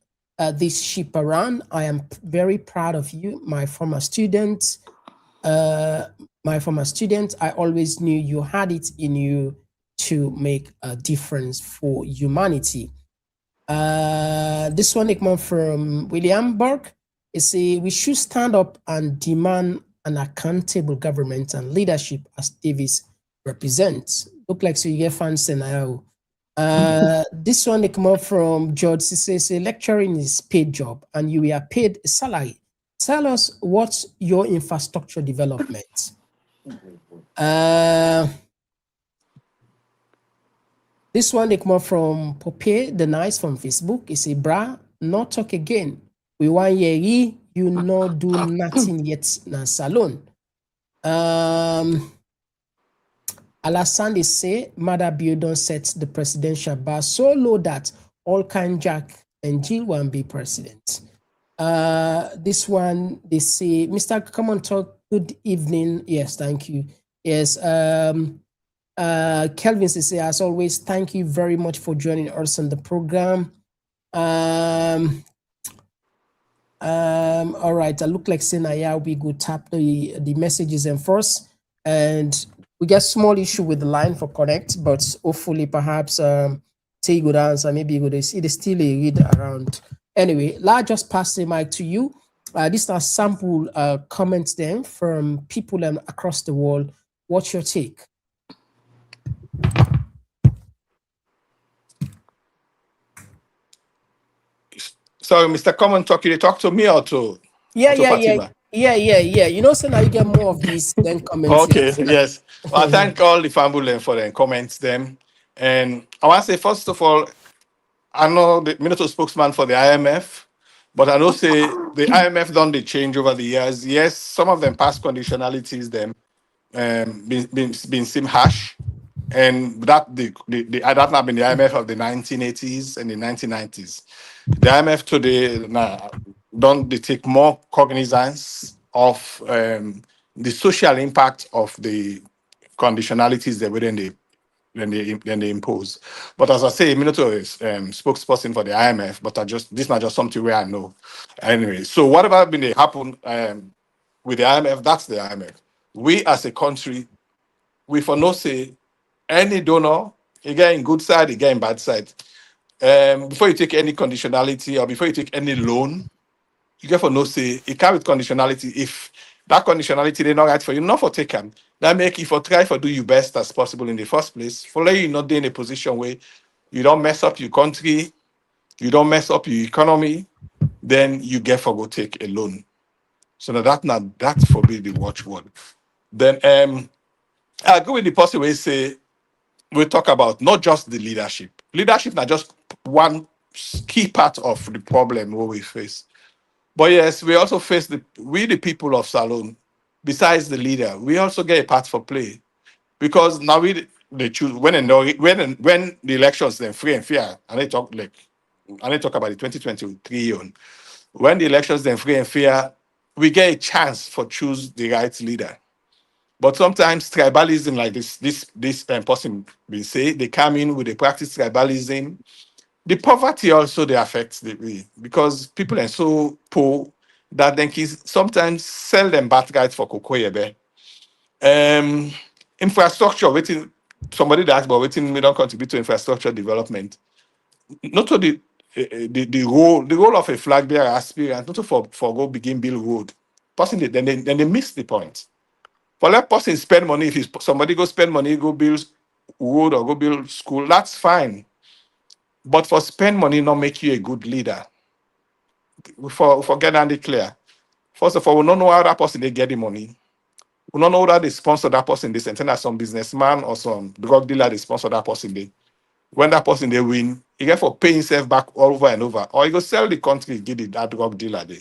this ship around. I am very proud of you, my former student. I always knew you had it in you to make a difference for humanity. This one, it comes from William Burke. It say, we should stand up and demand an accountable government and leadership as Davis represents. Look like so you get fancy now. This one, they come up from George. He says, lecturing is paid job and you are paid a salary. Tell us what's your infrastructure development. This one, they come up from Pope the Nice from Facebook. He say, bra, not talk again. We want you not do nothing yet na salon. Alassane say, Mother Bill don't set the presidential bar so low that all kind Jack and Jill won't be president. This one, they say, Mr. KOMON-TOK, good evening. Yes, thank you. Yes, Kelvin say, as always, thank you very much for joining us on the program. All right, I look like Senaya, we go tap the messages and first, and we get small issue with the line for connect, but hopefully perhaps say good answer, maybe you go see the still a read around. Anyway, I'll just pass the mic to you. These are sample comments then from people across the world. What's your take? So, Mr. KOMON-TOK, you talk to me or to Fatima? Yeah. You know, so now you get more of these than comments. Okay, yes. Well, I thank all the family for their comments them. And I want to say, first of all, I know the Minister spokesman for the IMF, but I know say the IMF done the change over the years. Yes, some of them past conditionalities them been seem harsh. And that that have been the IMF of the 1980s and the 1990s. The IMF today now don't they take more cognizance of the social impact of the conditionalities that within they impose. But as I say, Minato is spokesperson for the IMF, but this is not just something where I know. Anyway, so whatever been they happen with the IMF, that's the IMF. We as a country, we for no say any donor, you get in good side, you get in bad side. Before you take any conditionality or before you take any loan, you get for no say it come with conditionality. If that conditionality they not right for you, not for taken. That make you for try for do your best as possible in the first place. For let you not be in a position where you don't mess up your country, you don't mess up your economy, then you get for go take a loan. So now that forbid the watchword. Then I agree with the person where say we talk about not just the leadership. Leadership not just one key part of the problem what we face. But yes, we also face the people of Salone, besides the leader, we also get a part for play. Because now they choose when the elections then free and fair, and they talk about the 2023 on when the elections then free and fair, we get a chance for choose the right leader. But sometimes tribalism, like this person will say, they come in with a practice tribalism. The poverty also they affect because people are so poor that they can sometimes sell them birthright for cocoa. Infrastructure, waiting somebody that asked about waiting we don't contribute to infrastructure development. Not to the role of a flag bearer aspirant, not to for go begin build road. Person then they miss the point. For that person spend money, if somebody go spend money, go build road or go build school, that's fine. But for spend money, not make you a good leader. For get that clear. First of all, we don't know how that person they get the money. We don't know that they sponsor that person. They send some businessman or some drug dealer they sponsor that person. When that person they win, he get for pay himself back over and over, or he go sell the country, give it that drug dealer there.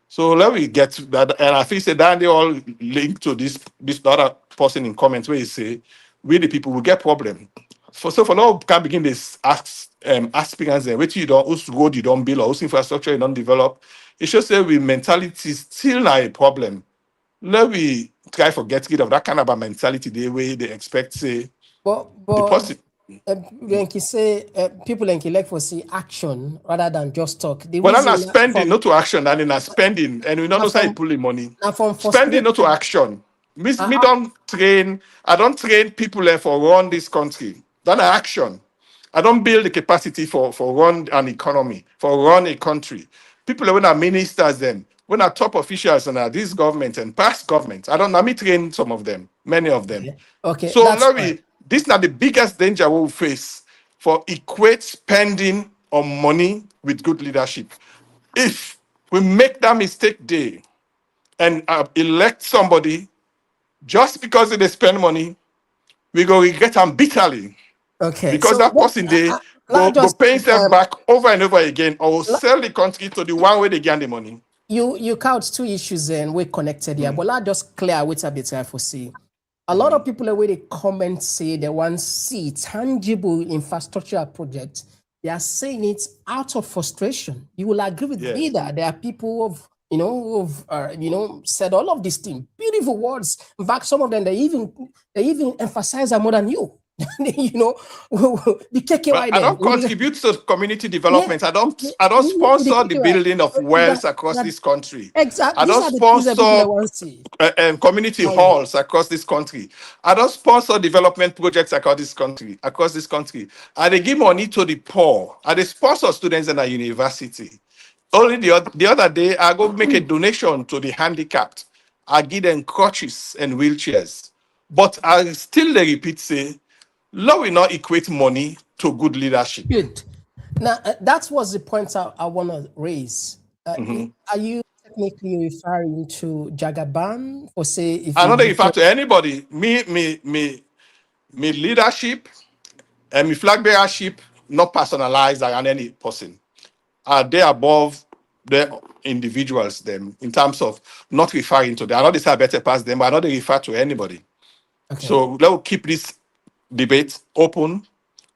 So let me get to that, and I feel say that they all link to this other person in comments where he say we the people will get problem. For now can begin this aspirants there, which you don't whose road you don't build or whose infrastructure you don't develop. It should say we mentality still not a problem. Let me try for get rid of that kind of a mentality the way they expect say But the person. when you say people like for see action rather than just talk. The But I'm not reason spending, not to action, and in a spending, and we don't know how you pulling money. from Spending, not to frustrated. action. Me don't train, I don't train people there for run this country. That's action. I don't build the capacity for run an economy, for run a country. People when are ministers then, when are top officials and are this government and past government, I don't know me train some of them, many of them. Okay, So that's Larry, fine. this is not the biggest danger we'll face for equate spending on money with good leadership. If we make that mistake day and elect somebody just because they spend money, we go regret them bitterly Okay, because so that person they let go just pay himself back over and over again or will sell the country to the one way they get the money. you count two issues and we connected here, but let's just clear what's a bit for see. A lot of people where they comment say they want see tangible infrastructure projects. They are saying it out of frustration. You will agree with me Yes. that there are people who've said all of these things, beautiful words. In fact, some of them they even emphasize them more than you. The KKY But I don't contribute to community development. I don't sponsor the building of wells across this country. Exactly. I These don't are the things that people sponsor want to see. community halls across this country. I don't sponsor development projects across this country. I they give money to the poor. I they sponsor students in a university. Only the other day, I go make a donation to the handicapped. I give them crutches and wheelchairs. But I still they repeat say, law will not equate money to good leadership. Good. Now, that was the point I want to raise. Are you technically referring to Jagaban or say if I you don't refer voted? to anybody. Me leadership and me flag bearership not personalized around any person. Are they above the individuals them in terms of not referring to them? I know they say I better pass them, but I know they refer to anybody. Okay. So let's keep this debate open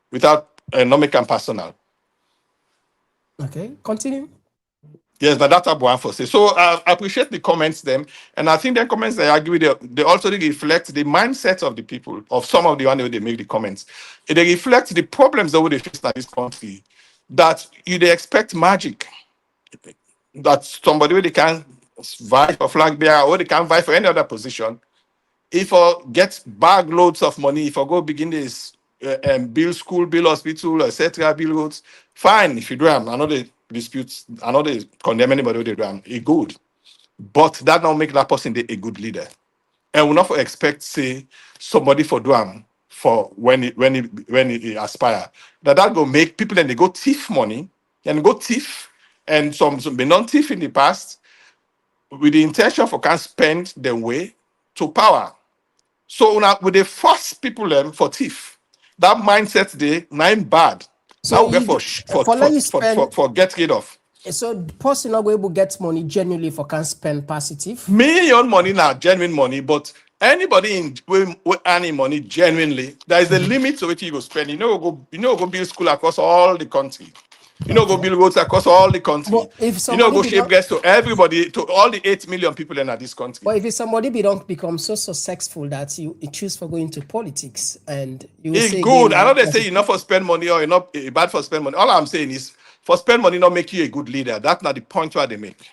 without not make them personal. Okay. Continue. Yes, but that's what Buan for say. So I appreciate the comments them, and I think the comments I agree they also reflect the mindset of the people, of some of the one they make the comments. They reflect the problems that we face in this country, that they expect magic, that somebody where they can vie for flag bearer or they can vie for any other position. If I get bag loads of money, if I go begin this build school, build hospital, etc., build roads, fine. If you do them, I know they dispute, I know they condemn anybody who they do them. It's good, but that don't make that person a good leader. And we not for expect say somebody for do them for when he aspire. That go make people and they go thief money and go thief, and some be non thief in the past with the intention for can spend their way to power. So now with the force people for thief, that mindset they nine bad. So Now we get if for let you spend, for get rid of. so the person not going able get money genuinely for can spend positive. Million money now, genuine money, but anybody in with any money genuinely, there is a limit to which you go spend. Go build school across all the country. Go build roads across all the country. But if somebody Go be shape not, gas to everybody, to all the 8 million people in this country. but if somebody be don't become so successful that you choose for going to politics, and you will It's say good. again, I know they say you're not for spend money or you're not bad for spend money. All I'm saying is for spend money not make you a good leader. That's not the point where they make.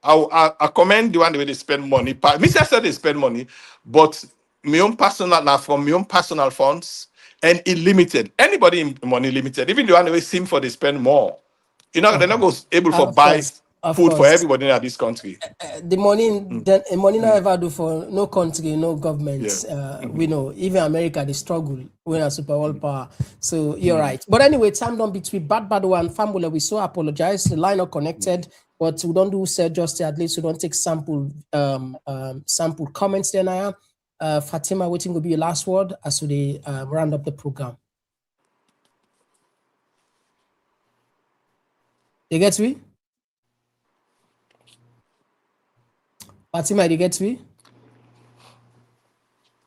I commend the one the way they spend money. Me say I said they spend money, but my own personal now from my own personal funds and unlimited. Anybody in money limited, even the one they seem for they spend more. They're not able for of buy course, of food for course, everybody in this country. the money not ever do for no country, no government. Yeah. We know even America they struggle when a super world power. So you're right. But anyway, time don't between bad one family. We so apologize. The line not connected, but we don't do say just at least we don't take sample sample comments then I am. Fatima, waiting will be your last word as we round up the program. You get me? Fatima, you get me?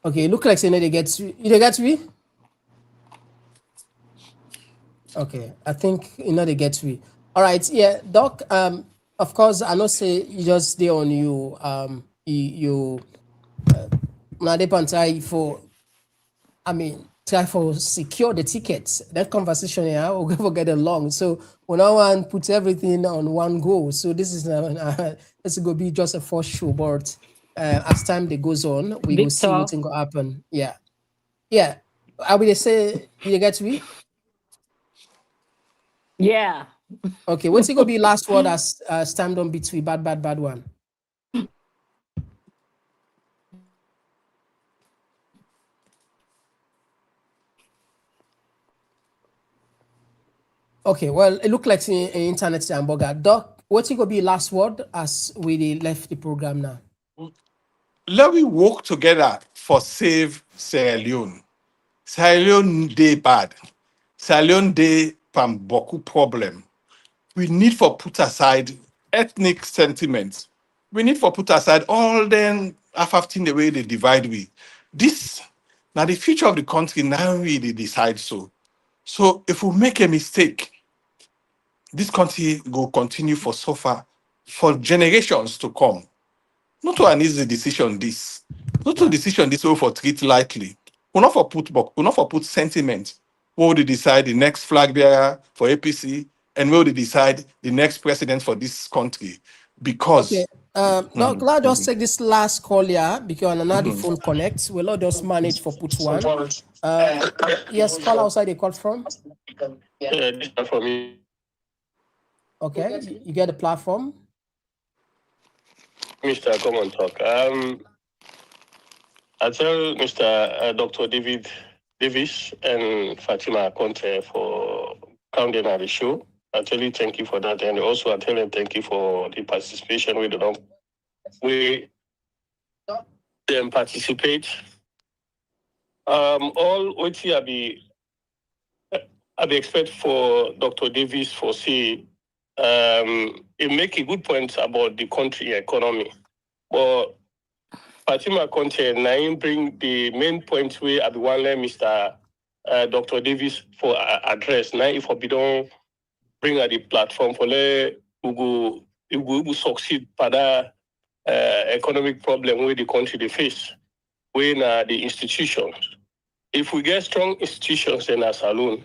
Okay, look like saying they get me. You get me? Okay, I think they get me. All right, yeah, Doc. Of course, I know say you just stay on you. You now they try for. I mean, try for secure the tickets. That conversation here will never get along. So we now want to put everything on one go. So this is this is gonna be just a first show, but as time that goes on, we will see what's going to happen. Yeah, yeah. I will say you get me. Yeah. Okay, what's it gonna be last word as time don't beat we bad one. Okay, well, it looked like the internet hamburger. Doc, what's it gonna be last word as we left the program now? Let we work together for save Sierra Leone. Sierra Leone day bad. Sierra Leone day from beaucoup problem. We need for put aside ethnic sentiments. We need for put aside all them affecting the way they divide we. This now the future of the country now really decide so. So if we make a mistake, this country will continue for suffer for generations to come. Not an easy decision, this. Not a decision this way for treat lightly. We're not for put sentiment. What would they decide the next flag bearer for APC and what would they decide the next president for this country? Because Doc, let's just take this last call here because another phone connects. We'll just manage for put one. Yes, call outside the call from. This is for me. Okay, you get the platform. Mr. KOMON-TOK. I tell Mr. Dr. Davies and Fatima Conte for coming on the show. I tell you thank you for that, and also I tell them thank you for the participation. We them participate. All what I be expect for Dr. Davies for say. It make a good point about the country economy. But Fatima Conte now bring the main point where I be one let Mr. Dr. Davies for address. Now if we don't bring at the platform for let Google if we will succeed for that economic problem where the country they face, when the institutions. If we get strong institutions in our saloon,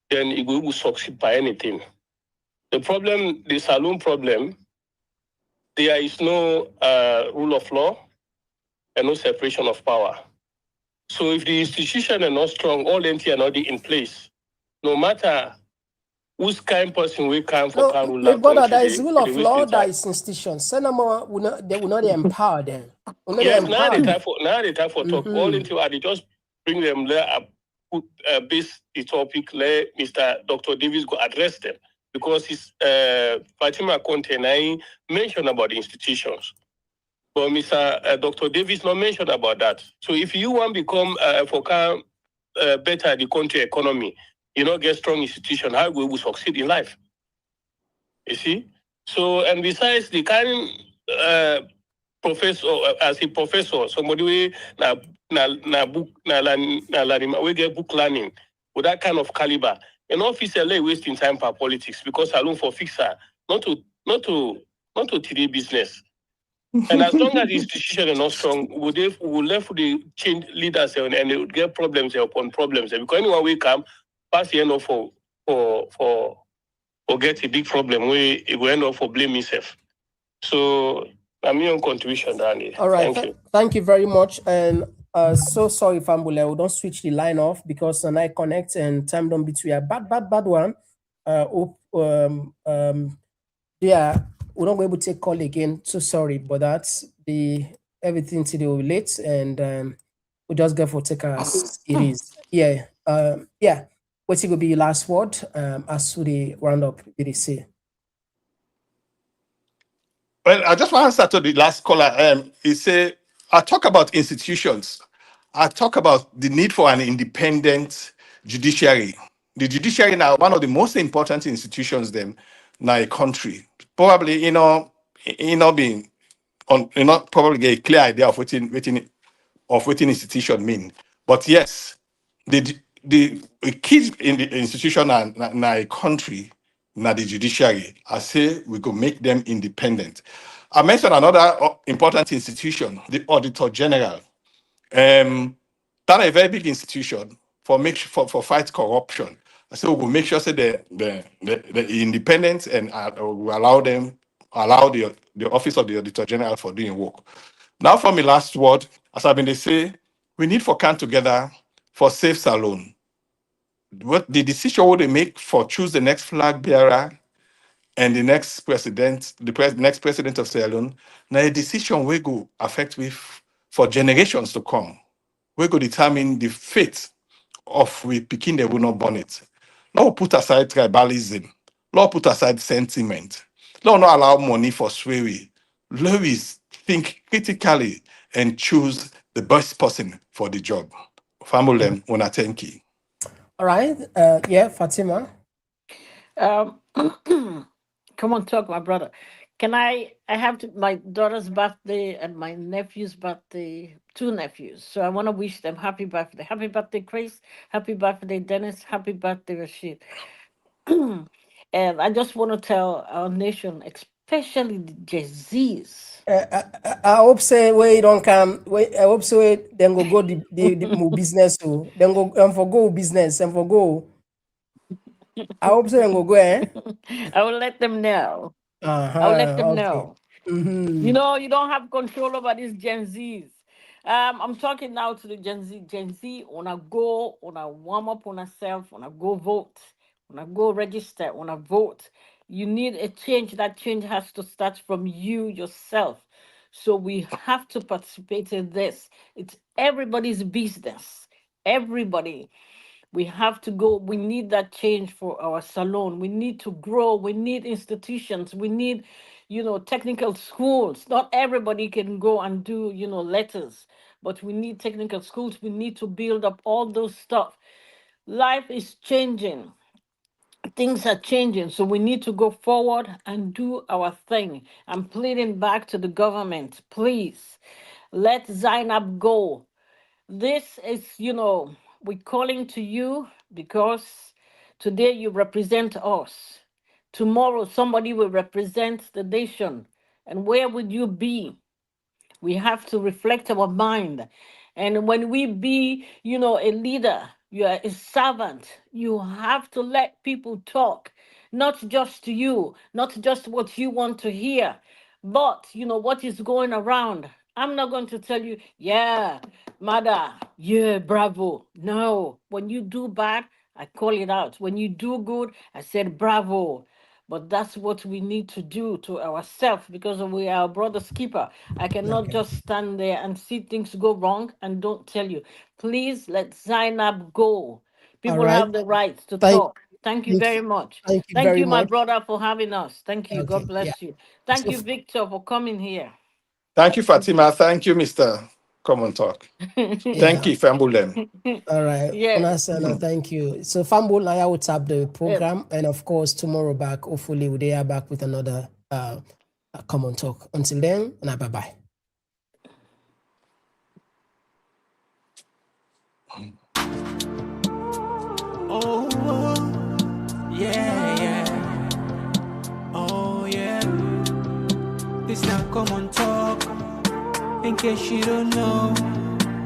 then it will succeed by anything. The problem, the saloon problem, there is no rule of law and no separation of power. So if the institution are not strong, all entity are not in place, no matter whose kind person we come for No, rule my that brother, country, there is rule of waste law, their there time. is institutions. They will not empower them. Will not Yes, empower them. now they time for talk. All into they just bring them there, put base the topic, let Mr. Dr. Davies go address them. Because his Fatima Conte mentioned about the institutions. But Mr. Dr. Davies not mentioned about that. So if you want to become better the country economy, you know, get strong institution, how we will succeed in life. You see? So, and besides the kind professor, as a professor, somebody we we get book learning with that kind of caliber. An officer lay wasting time for politics because alone for fixer, not to today business. And as long as the institution are not strong, we will left the change leaders and they would get problems upon problems. Because anyone we come, pass the end of for get a big problem, we will end up for blame himself. So I'm your contribution, Danny. All right. Thank you. Thank you very much. And so sorry, Fambule, we don't switch the line off because when I connect and time don't between a bad one. Yeah, we don't be able to take call again. So sorry, but that's the everything today will late and we just go for take as it is. Yeah. Yeah. What's it gonna be your last word? As we round up, did he say? Well, I just want to answer to the last caller. He said, I talk about institutions. I talk about the need for an independent judiciary. The judiciary now one of the most important institutions them in a country. Probably, being on probably get a clear idea of what institution mean. But yes, the key in the institution and a country, na the judiciary. I say we could make them independent. I mentioned another important institution, the Auditor General. That a very big institution for fight corruption. So we'll make sure say the independence and we allow the office of the Auditor General for doing work. Now for my last word, as I've been they say, we need for come together for safe salon. What the decision what they make for choose the next flag bearer and the next president, next president of Sierra Leone, now a decision we go affect with for generations to come. We go determine the fate of we picking the will not born it. Now put aside tribalism. Lord put aside sentiment. Lord not allow money for swearing. Lewis think critically and choose the best person for the job. Family, una thank you. All right. Yeah, Fatima. Come on, talk, my brother. Can I have my daughter's birthday and my nephew's birthday, 2 nephews. So I want to wish them happy birthday. Happy birthday, Chris. Happy birthday, Dennis. Happy birthday, Rashid. And I just want to tell our nation, especially the Jay-Z's. I hope say we don't come. I hope say then go the more business too. Then go for go business and for go. I hope say then go I will let them know. I will let them Okay. know. You know, you don't have control over these Gen Zs. I'm talking now to the Gen Z. Gen Z, wanna go, wanna warm up on yourself, wanna go vote, wanna go register, wanna vote. You need a change. That change has to start from you yourself. So we have to participate in this. It's everybody's business. Everybody. We have to go. We need that change for our salon. We need to grow. We need institutions. We need, technical schools. Not everybody can go and do, letters, but we need technical schools. We need to build up all those stuff. Life is changing. Things are changing. So we need to go forward and do our thing. I'm pleading back to the government. Please let Zainab go. This is, we're calling to you because today you represent us. Tomorrow, somebody will represent the nation. And where would you be? We have to reflect our mind. And when we be, a leader, you are a servant, you have to let people talk, not just to you, not just what you want to hear, but, what is going around. I'm not going to tell you, yeah, mother, yeah, bravo. No, when you do bad, I call it out. When you do good, I said bravo. But that's what we need to do to ourselves because we are our brother's keeper. I cannot Okay. just stand there and see things go wrong and don't tell you. Please let Zainab go. All People right. have the right to Thank, talk. Thank you very much. thank you Thank very you, my much. brother, for having us. Thank you. Okay. God Yeah. bless you. Thank So, you, Victor, for coming here. Thank you, Fatima. Thank you, Mr. Common Talk. Thank yeah. you, Fambulem. All right. Yeah. Unasana, thank you. So Fambul, I will tap the Yeah. program, and of course tomorrow back. Hopefully, we are back with another common talk. Until then, bye bye. Oh, yeah. Oh, yeah. This not common talk. In case you don't know.